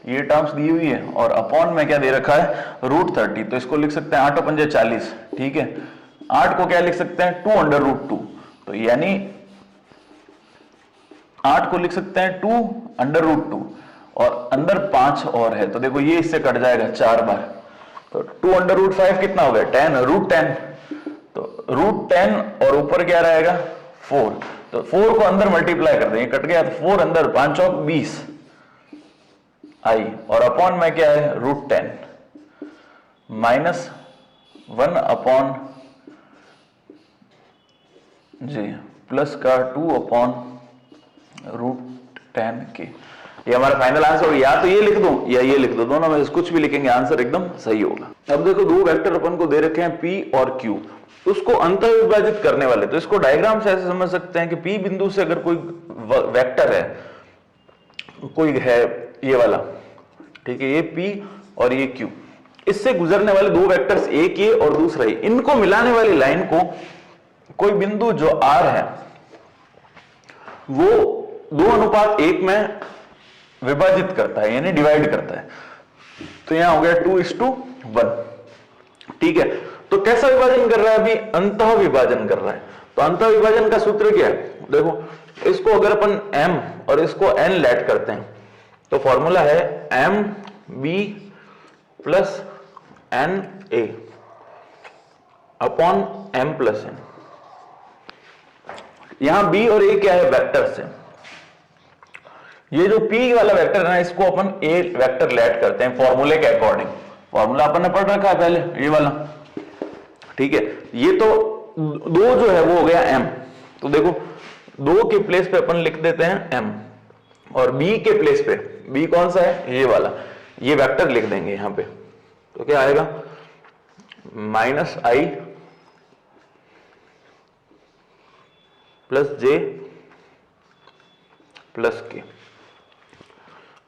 ये टर्म्स दी हुई है, और अपॉन में क्या दे रखा है √30। तो इसको लिख सकते हैं 8 × 5 = 40। ठीक है, 8 को क्या लिख सकते हैं 2 √2। तो यानी 8 को लिख सकते हैं 2√2 और अंदर 5 और है, तो देखो ये इससे कट जाएगा 4 बार, तो 2√5 कितना हो गया 10 √10, तो √10 और ऊपर क्या रहेगा 4, तो 4 को अंदर मल्टीप्लाई कर देंगे, कट गया तो 4 अंदर, 5 और 20 आई, और अपॉन में क्या है √10 -1 जी प्लस का 2/√10 के। ये हमारा फाइनल आंसर, या तो ये लिख दूं या ये लिख दो, दोनों में से कुछ भी लिखेंगे आंसर एकदम सही होगा। अब देखो दो वेक्टर अपन को दे रखे हैं P और Q, उसको अंतर विभाजित करने वाले, तो इसको डायग्राम से ऐसे समझ सकते हैं कि P बिंदु से अगर कोई वेक्टर है, कोई है ये वाला, ठीक है, ये P और ये Q, इससे गुजरने वाले दो वेक्टर्स, एक ये और दूसरा ये, इनको मिलाने वाली लाइन को कोई बिंदु जो R है वो 2:1 में विभाजित करता है, यानी डिवाइड करता है, तो यहां हो गया 2:1, ठीक है। तो कैसा विभाजन कर रहा है, अभी अंतः विभाजन कर रहा है, तो अंतः विभाजन का सूत्र क्या है, देखो इसको अगर अपन m और इसको n लेट करते हैं तो फॉर्मूला है mb + na upon m + n। यहां b और a क्या है, वेक्टर्स है, ये जो p वाला वेक्टर है ना, इसको अपन a वेक्टर लेट करते हैं फॉर्मूले के अकॉर्डिंग, फॉर्मूला अपन ने पढ़ रखा है पहले ये वाला, ठीक है। ये तो दो जो है वो हो गया m, तो देखो 2 के प्लेस पे अपन लिख देते हैं m, और b के प्लेस पे, b कौन सा है ये वाला, ये वेक्टर लिख देंगे यहां पे, तो क्या आएगा -i + j + k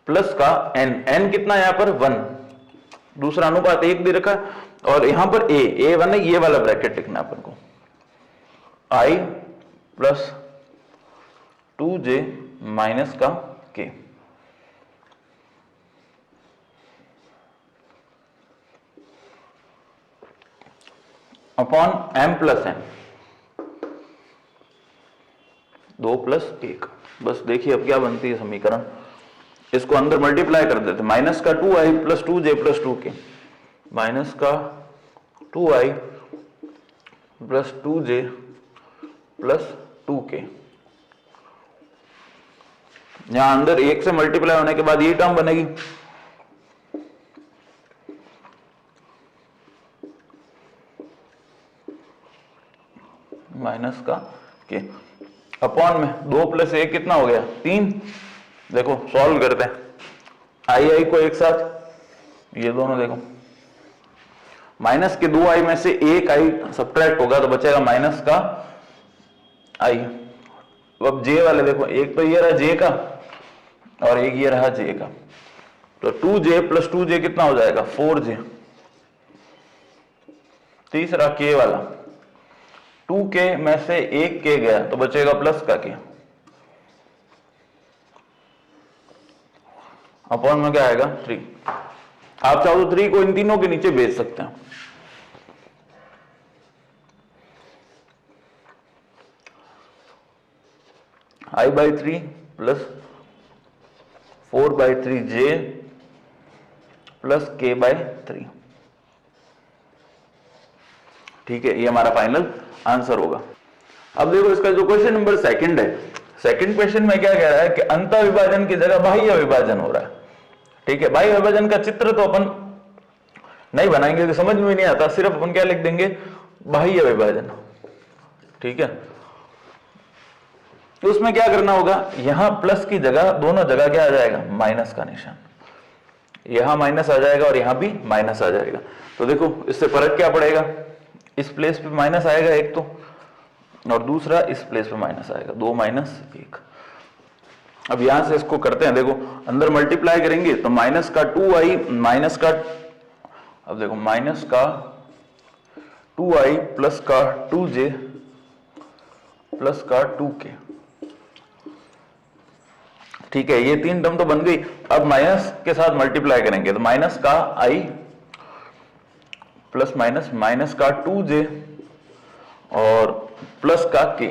प्लस का n कितना है यहां पर 1, दूसरा अनुपात 1 दे रखा है, और यहां पर a1 है, ये वाला ब्रैकेट लिखना है अपन को, i + 2j - का k अपॉन m + n, 2 + 1। बस देखिए अब क्या बनती है समीकरण, इसको अंदर मल्टीप्लाई कर देते, माइनस का 2i + 2j + 2k, माइनस का 2i + 2j + 2k, यहां अंदर 1 से मल्टीप्लाई होने के बाद ये टर्म बनेगी, माइनस का k अपॉन में 2 + 1 कितना हो गया 3। देखो सॉल्व करते हैं, आई को एक साथ, ये दोनों देखो, माइनस के 2i में से 1i सब्ट्रैक्ट होगा तो बचेगा माइनस का i। अब j वाले देखो, एक तो ये रहा j का और एक ये रहा j का, तो 2j + 2j कितना हो जाएगा 4j, तीसरा k वाला, 2k में से 1k गया तो बचेगा प्लस का k, अपॉन में क्या आएगा 3। आप चाहो तो 3 को इन तीनों के नीचे भेज सकते हैं, i/3 + 4/3j + k/3, ठीक है, ये हमारा फाइनल आंसर होगा। अब देखो इसका जो क्वेश्चन नंबर सेकंड है, सेकंड क्वेश्चन में क्या कह रहा है कि अंतः विभाजन की जगह बाह्य विभाजन हो रहा है, ठीक है। बाह्य विभाजन का चित्र तो अपन नहीं बनाएंगे तो समझ में नहीं आता, सिर्फ अपन क्या लिख देंगे बाह्य विभाजन, ठीक है। तो उसमें क्या करना होगा, यहां प्लस की जगह, दोनों जगह क्या आ जाएगा माइनस का निशान, यहां माइनस आ जाएगा और यहां भी माइनस आ जाएगा, तो देखो इससे फर्क क्या पड़ेगा, इस प्लेस पे माइनस आएगा एक तो, और दूसरा इस प्लेस पे माइनस आएगा, 2 - 1। अब यहां से इसको करते हैं, देखो अंदर मल्टीप्लाई करेंगे तो माइनस का 2i माइनस का, अब देखो माइनस का 2i प्लस का 2j प्लस का 2k, ठीक है, ये 3 टर्म तो बन गई। अब माइनस के साथ मल्टीप्लाई करेंगे तो माइनस का i प्लस माइनस का 2j और प्लस का k,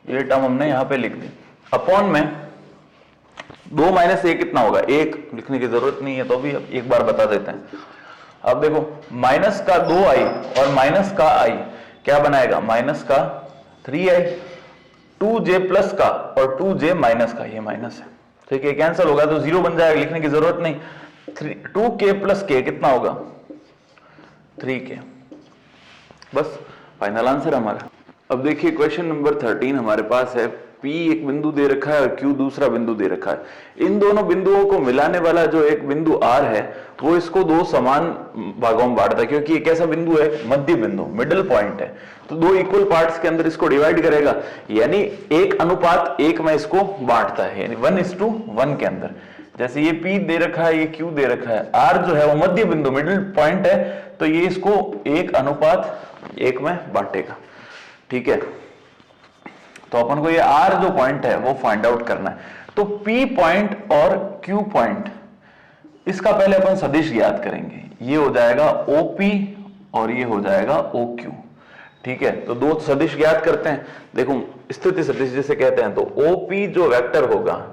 ये टर्म हमने यहां पे लिख दी। अपॉन में 2 माइनस 1 कितना होगा, 1 लिखने की जरूरत नहीं है तो भी एक बार बता देते हैं। अब देखो माइनस का 2i और माइनस का i क्या बनाएगा, माइनस का 3i, 2j प्लस का और 2j माइनस का, ये माइनस है, ठीक है, कैंसिल होगा तो 0 बन जाएगा, लिखने की जरूरत नहीं। 2k प्लस k कितना होगा, 3k, बस फाइनल आंसर हमारा। अब देखिए क्वेश्चन नंबर 13 हमारे पास है, P एक बिंदु दे रखा है और Q दूसरा बिंदु दे रखा है। इन दोनों बिंदुओं को मिलाने वाला जो एक बिंदु R है वो इसको दो समान भागों में बांटता है, क्योंकि एक ऐसा बिंदु है मध्य बिंदु, मिडिल पॉइंट है, तो दो इक्वल पार्ट्स के अंदर इसको डिवाइड करेगा, यानी 1:1 में इसको बांटता है, यानी 1:1 के अंदर। जैसे ये P दे रखा है, ये Q दे रखा है, R जो है वो मध्य बिंदु मिडिल पॉइंट है, तो ये इसको 1:1 में बांटेगा, ठीक है। तो अपन को ये R जो पॉइंट है वो फाइंड आउट करना है। तो P पॉइंट और Q पॉइंट, इसका पहले अपन सदिश ज्ञात करेंगे, ये हो जाएगा OP और ये हो जाएगा OQ, ठीक है। तो दो सदिश ज्ञात करते हैं, देखो स्थिति सदिश जिसे कहते हैं, तो OP जो वेक्टर होगा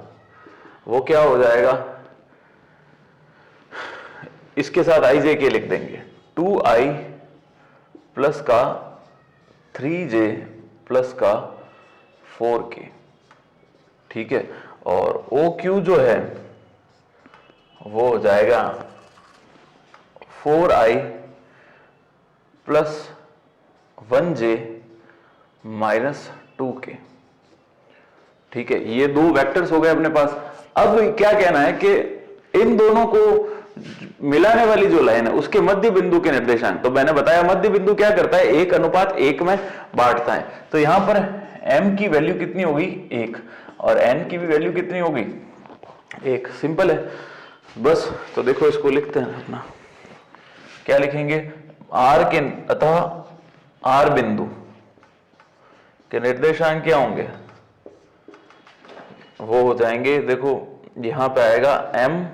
वो क्या हो जाएगा, इसके साथ ijk लिख देंगे, 2i प्लस का 3j प्लस का 4k, ठीक है। और OQ जो है वो हो जाएगा 4i plus 1j minus 2k, ठीक है। ये दो वेक्टर्स हो गए अपने पास। अब क्या कहना है कि इन दोनों को मिलाने वाली जो लाइन है उसके मध्य बिंदु के निर्देशांक, तो मैंने बताया मध्य बिंदु क्या करता है, 1:1 में बांटता है। तो यहां पर m की वैल्यू कितनी होगी, 1, और n की भी वैल्यू कितनी होगी, 1, सिंपल है बस। तो देखो इसको लिखते हैं अपना, क्या लिखेंगे, r के अतः r बिंदु के निर्देशांक क्या होंगे, वो हो जाएंगे, देखो यहां पे आएगा m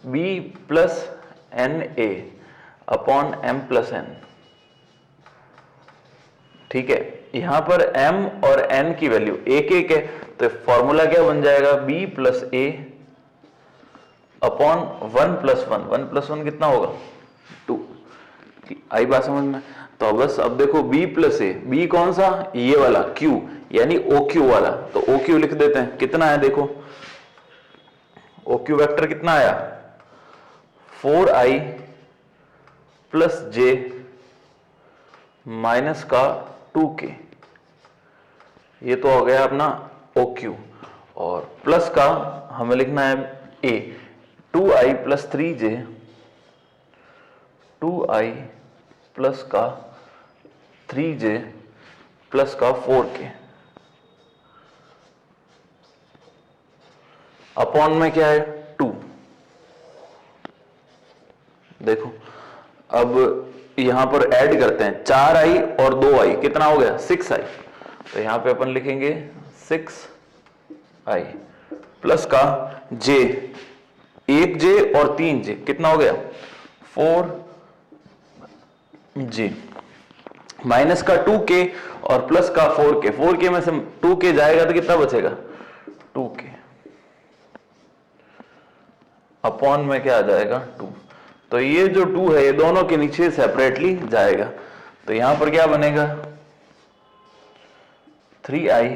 b plus N A upon m plus n, ठीक है। यहां पर m और n की वैल्यू 1:1 है, तो फॉर्मूला क्या बन जाएगा, b प्लस ए अपॉन 1 प्लस 1, 1 प्लस 1 कितना होगा, 2, आई बात समझ में। तो बस अब देखो b प्लस ए, b कौन सा, ये वाला, q यानी OQ वाला, तो OQ लिख देते हैं, कितना है देखो, OQ वेक्टर कितना आया, 4i प्लस j माइनस का 2k, ये तो हो गया अपना OQ, और प्लस का हमें लिखना है a, 2i plus 3j, 2i plus का 3j प्लस का 4k, अपॉन में क्या है 2। देखो अब यहां पर ऐड करते हैं, 4i और 2i कितना हो गया, 6i, तो यहां पे अपन लिखेंगे 6i प्लस का j, 1j और 3j कितना हो गया, 4j माइनस का 2k और प्लस का 4k, 4k में से 2k जाएगा तो कितना बचेगा, 2k, अपॉन में क्या आ जाएगा 2। तो ये जो 2 है ये दोनों के नीचे सेपरेटली जाएगा, तो यहां पर क्या बनेगा 3i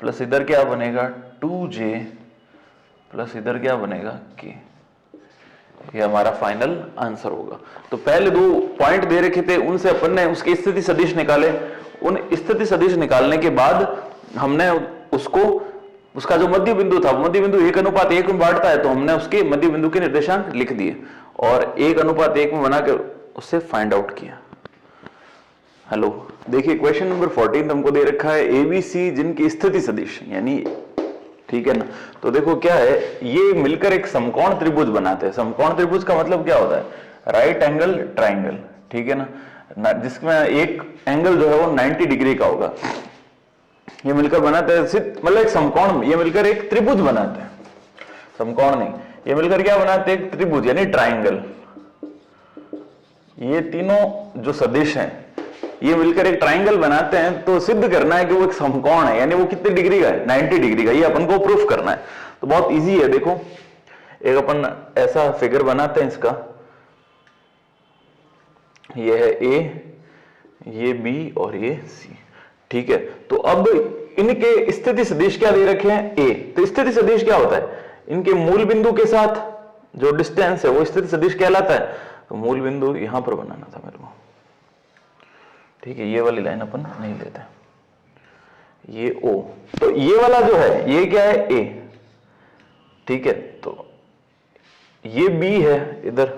प्लस इधर क्या बनेगा 2j प्लस इधर क्या बनेगा k, ये हमारा फाइनल आंसर होगा। तो पहले दो पॉइंट दे रखे थे, उनसे अपन ने उसके स्थिति सदिश निकाले, उन स्थिति सदिश निकालने के बाद हमने उसको, उसका जो मध्य बिंदु था, मध्य बिंदु 1:1 में बांटता है, तो हमने उसके मध्य बिंदु के निर्देशांक लिख दिए और 1:1 में बनाकर उससे फाइंड आउट किया। हेलो, देखिए क्वेश्चन नंबर 14 हमको दे रखा है ABC जिनकी स्थिति सदिश, यानी ठीक है ना। तो देखो क्या है, ये मिलकर एक समकोण त्रिभुज बनाते हैं। समकोण त्रिभुज का मतलब क्या होता है, राइट एंगल ट्राइंगल, ठीक है ना, जिसमें एक एंगल जो है वो 90 डिग्री का होगा। ये मिलकर बनाते हैं, मतलब एक समकोण, ये मिलकर एक त्रिभुज बनाते हैं, समकोण नहीं, ये मिलकर क्या बनाते हैं, एक त्रिभुज यानी ट्राइंगल। ये तीनों जो सदिश हैं ये मिलकर एक ट्राइंगल बनाते हैं, तो सिद्ध करना है कि वो एक समकोण है, यानी वो कितने डिग्री का है, 90 डिग्री का, ये अपन को प्रूफ करना है। तो बहुत इजी है। देखो एक अपन ऐसा फिगर बनाते हैं इसका, ये है ए, ये बी और ये सी, ठीक है। तो अब इनके स्थिति सदिश क्या दे रखे हैं, ए। तो स्थिति सदिश क्या होता है, इनके मूल बिंदु के साथ जो डिस्टेंस है वो स्थिति सदिश कहलाता है। तो मूल बिंदु यहां पर बनाना था मेरे को, ठीक है, ये वाली लाइन अपन नहीं लेते, ये ओ। तो ये वाला जो है ये क्या है, ए, ठीक है। तो ये बी है इधर,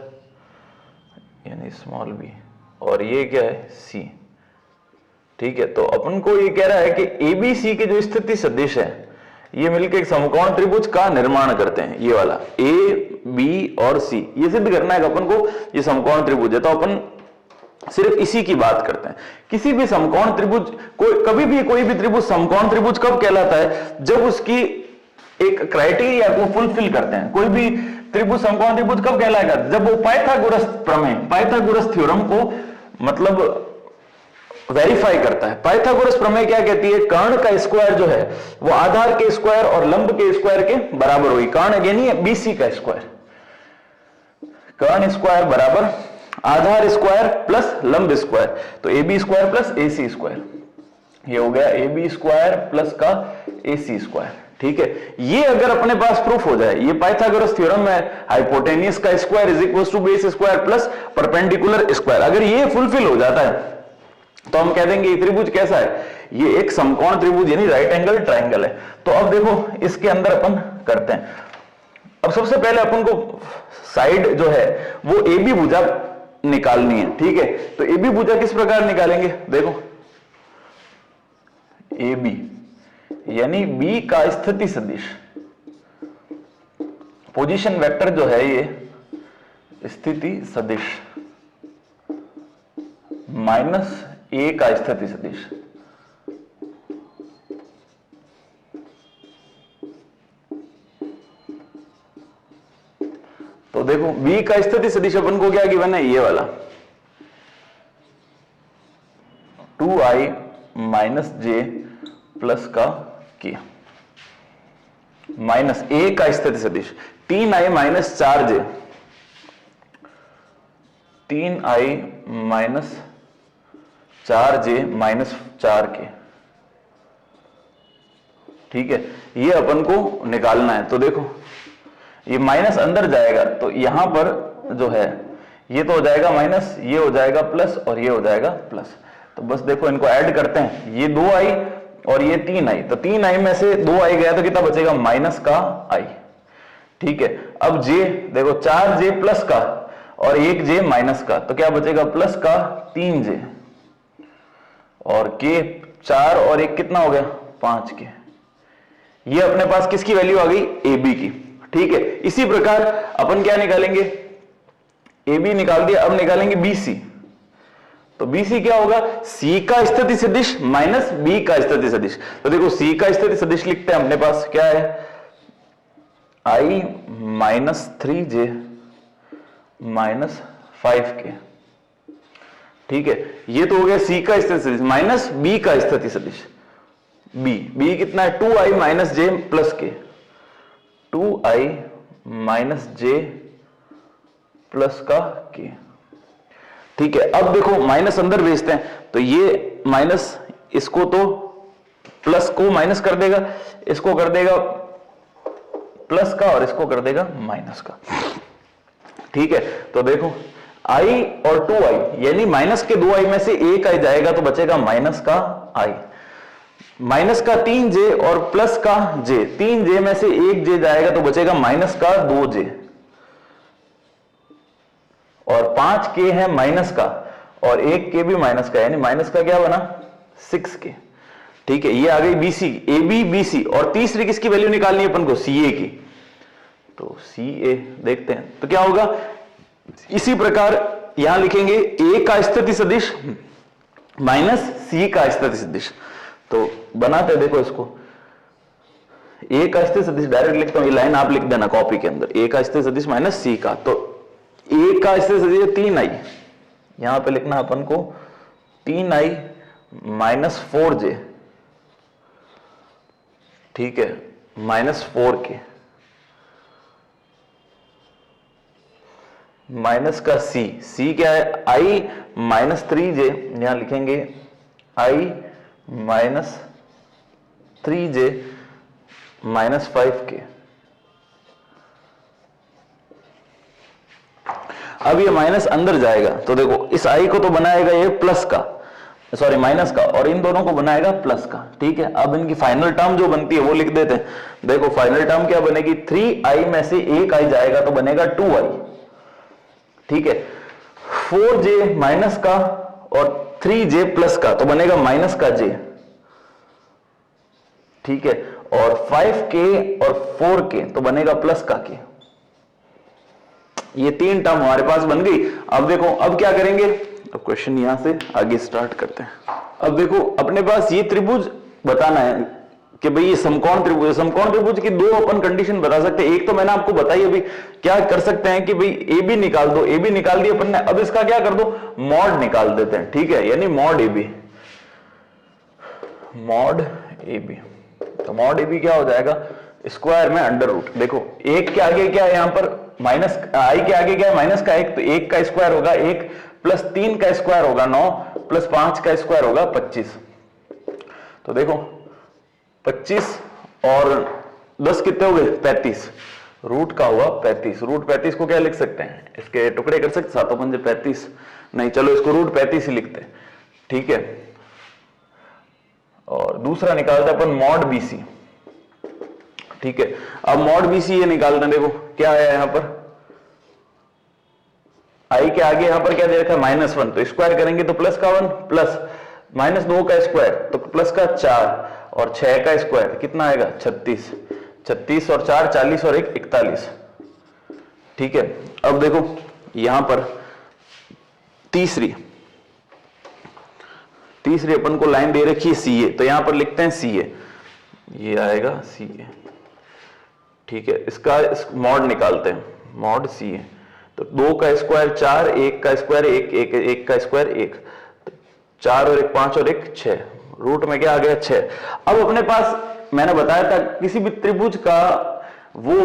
यानी स्मॉल बी, और ये क्या है, सी, ठीक है। तो अपन को ये कह रहा है कि एबीसी के जो स्थिति सदिश है ये मिलकर एक समकोण त्रिभुज का निर्माण करते हैं। ये वाला ए, बी और सी, ये सिद्ध करना है अपन को ये समकोण त्रिभुज है। तो अपन सिर्फ इसी की बात करते हैं। किसी भी समकोण त्रिभुज कभी भी कोई भी त्रिभुज समकोण त्रिभुज कब कहलाता है, जब उसकी एक क्राइटेरिया को फुलफिल करते हैं। कोई भी त्रिभुज समकोण त्रिभुज कब कहलाएगा, जब वो पाइथागोरस प्रमेय, पाइथागोरस थ्योरम को मतलब वेरीफाई करता है। पाइथागोरस प्रमेय क्या कहती है, कर्ण का स्क्वायर जो है वो आधार के स्क्वायर और लंब के स्क्वायर के बराबर होगी। कर्ण यानी बीसी का स्क्वायर, कर्ण स्क्वायर बराबर आधार स्क्वायर प्लस लंब स्क्वायर। तो A B square plus A C square, ये हो गया ए बी स्क्वायर प्लस का ए सी स्क्वायर, ठीक है। ये अगर अपने पास प्रूफ हो जाए, ये पाइथागोरस थ्योरम है, हाइपोटेनियस का square is equal to base square plus perpendicular square, अगर ये फुलफिल हो जाता है तो हम कह देंगे ये त्रिभुज कैसा है, ये एक समकोण त्रिभुज यानी राइट एंगल ट्राइंगल है। तो अब देखो इसके अंदर अपन करते हैं। अब सबसे पहले अपन को साइड जो है वो ए बी भुजा निकालनी है, ठीक है। तो ए बी भुजा किस प्रकार निकालेंगे, देखो ए बी यानी बी का स्थिति सदिश, पोजीशन वेक्टर जो है ये स्थिति सदिश माइनस ए का स्थिति सदिश, तो देखो बी का स्थिति सदिश अपन को क्या गिवन है, ये वाला 2i माइनस जे प्लस का के, माइनस ए का स्थिति सदिश 3i minus 4j, 3i minus 4j minus 4k, ठीक है। ये अपन को निकालना है। तो देखो ये माइनस अंदर जाएगा तो यहां पर जो है ये तो हो जाएगा माइनस, ये हो जाएगा प्लस और ये हो जाएगा प्लस। तो बस देखो इनको ऐड करते हैं, ये 2i और ये 3i, तो 3i में से 2i गया तो कितना बचेगा, माइनस का i, ठीक है। अब j देखो 4j प्लस का और 1j माइनस का, तो क्या बचेगा, प्लस का 3j, और k 4 और 1 कितना हो गया, 5k। ये अपने पास किसकी वैल्यू आ गई, ab की, ठीक है। इसी प्रकार अपन क्या निकालेंगे, AB निकाल दिया, अब निकालेंगे BC। तो BC क्या होगा, C का स्थिति सदिश माइनस B का स्थिति सदिश। तो देखो C का स्थिति सदिश लिखते हैं, अपने पास क्या है, I minus 3j minus 5k, ठीक है। ये तो हो गया C का स्थिति सदिश माइनस B का स्थिति सदिश, B कितना है, 2i minus j plus k, 2i minus j plus का k, ठीक है। अब देखो माइनस अंदर भेजते हैं, तो ये माइनस इसको तो प्लस को माइनस कर देगा, इसको कर देगा प्लस का और इसको कर देगा माइनस का, ठीक है। तो देखो i और 2i यानी माइनस के 2i में से एक i जाएगा तो बचेगा माइनस का i, माइनस का 3j और प्लस का j, 3j में से एक j जाएगा तो बचेगा माइनस का 2j, और 5k है माइनस का और 1k भी माइनस का, यानी माइनस का क्या बना, 6k, ठीक है। ये आ गई BC, AB BC, और तीसरी किसकी वैल्यू निकालनी है अपन को, CA की। तो CA देखते हैं तो क्या होगा, इसी प्रकार यहां लिखेंगे A का स्थिति सदिश माइनस C का स्थिति सदिश। तो बनाते हैं, देखो इसको A का स्थिति सदिश डायरेक्ट लिखता हूं, ये लाइन आप लिख देना कॉपी के अंदर, A का स्थिति सदिश माइनस C का। तो A का स्थिति सदिश 3i, यहां पे लिखना अपन को 3i माइनस 4j, ठीक है, माइनस 4k माइनस का c क्या है, i माइनस 3j, यहां लिखेंगे i minus 3j minus 5k। अब ये माइनस अंदर जाएगा तो देखो इस i को तो बनाएगा ये प्लस का, सॉरी माइनस का, और इन दोनों को बनाएगा प्लस का, ठीक है। अब इनकी फाइनल टर्म जो बनती है वो लिख देते हैं। देखो फाइनल टर्म क्या बनेगी, 3i में से एक i जाएगा तो बनेगा 2i, ठीक है। 4j माइनस का और 3j प्लस का तो बनेगा माइनस का j, ठीक है। और 5k और 4k तो बनेगा प्लस का k। ये तीन टर्म हमारे पास बन गई। अब देखो अब क्या करेंगे, अब क्वेश्चन यहां से आगे स्टार्ट करते हैं। अब देखो अपने पास ये त्रिभुज बताना है कि भाई ये समकोण त्रिभुज है। समकोण त्रिभुज की दो अपन कंडीशन बता सकते हैं। एक तो मैंने आपको बताई अभी, क्या कर सकते हैं कि भाई ए बी निकाल दो, ए बी निकाल दिया अपन ने। अब इसका क्या कर दो, मॉड निकाल देते हैं, ठीक है, यानी mod A B, mod A B. तो मॉड ए बी क्या हो जाएगा, स्क्वायर में अंडर रूट। देखो एक के आगे क्या है, यहां पर माइनस, आई के आगे क्या है, माइनस का एक, तो एक का स्क्वायर होगा 1, प्लस 3 का स्क्वायर होगा 9, प्लस 5 का स्क्वायर होगा 25। तो देखो 25 और 10 कितने हो गए, 35, रूट का हुआ 35। रूट 35 को क्या लिख सकते हैं, इसके टुकड़े कर सकते, 7 पंजे 35, नहीं चलो इसको रूट 35 ही लिखते हैं, ठीक है। और दूसरा निकालते अपन मॉड बीसी, ठीक है। अब मॉड बीसी ये निकालना, देखो क्या है यहां पर, आई के आगे यहां पर क्या दे रखा है, -1, तो स्क्वायर करेंगे तो प्लस का 1, प्लस -2 का स्क्वायर तो प्लस का 4, और 6 का स्क्वायर कितना आएगा 36, 36 और 4 40 और 1 41, ठीक है। अब देखो यहां पर तीसरी अपन को लाइन दे रखी है CA, तो यहां पर लिखते हैं CA, ये आएगा CA, ठीक है। इसका मॉड निकालते हैं, मॉड CA, तो 2 का स्क्वायर 4, 1 का स्क्वायर 1, 1 का स्क्वायर 1, 4 और 1 5 और 1 6, रूट में क्या आ गया 6। अब अपने पास मैंने बताया था किसी भी त्रिभुज का वो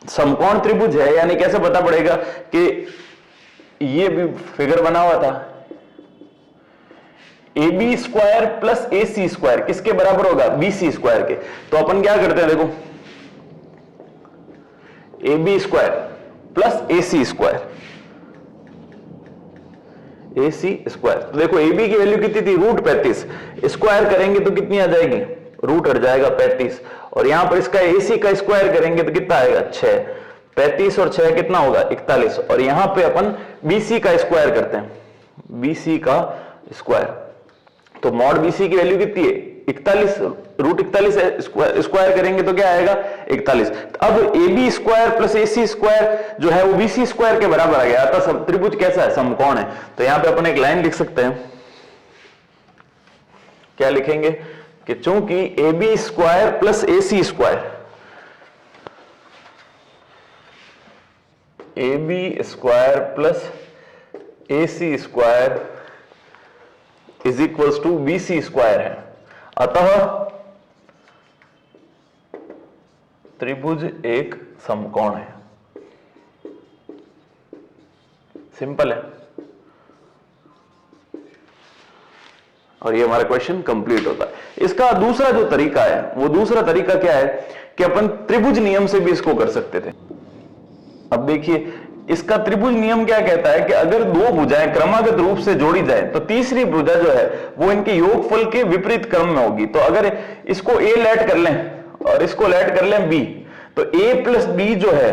समकोण त्रिभुज है, यानी कैसे पता पड़ेगा कि ये भी फिगर बना हुआ था, AB square plus AC square किसके बराबर होगा, BC स्क्वायर के। तो अपन क्या करते हैं, देखो AB square plus AC square, AC square, तो देखो AB की वैल्यू कितनी थी, रूट 35, स्क्वायर करेंगे तो कितनी आ जाएगी, रूट हट जाएगा 35, और यहां पर इसका AC का स्क्वायर करेंगे तो कितना आएगा 6, 35 और 6 कितना होगा 41, और यहां पे अपन BC का स्क्वायर करते हैं, BC का स्क्वायर, तो मॉड BC की वैल्यू कितनी है 41, रूट 41 है, स्क्वायर करेंगे तो क्या आएगा 41। अब AB square plus AC square जो है वो BC स्क्वायर के बराबर आ गया, तो त्रिभुज कैसा है, समकोण है। तो यहां पे अपन एक लाइन लिख सकते हैं, क्या लिखेंगे कि चूंकि AB square plus AC square, AB square plus AC square is equals to BC square है, अतः त्रिभुज एक समकोण है। सिंपल है, और ये हमारा क्वेश्चन कंप्लीट होता है। इसका दूसरा जो तरीका है, वो दूसरा तरीका क्या है कि अपन त्रिभुज नियम से भी इसको कर सकते थे। अब देखिए इसका त्रिभुज नियम क्या कहता है कि अगर दो भुजाएं क्रमागत रूप से जोड़ी जाए तो तीसरी भुजा जो है वो इनके योगफल के विपरीत क्रम में होगी। तो अगर इसको A लेट कर लें और इसको लेट कर लें B, तो A प्लस B जो है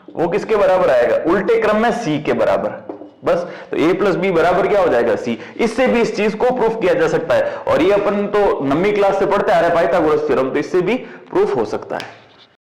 वो किसके बराबर आएगा, उल्टे क्रम में C के बराबर, बस। तो A प्लस B बराबर क्या हो जाएगा C। इससे भी इस चीज को प्रूफ किया जा सकता है, और ये अपन तो 9वीं क्लास से पढ़ते आ रहे हैं पाइथागोरस थ्योरम, तो इससे भी प्रूफ हो सकता है।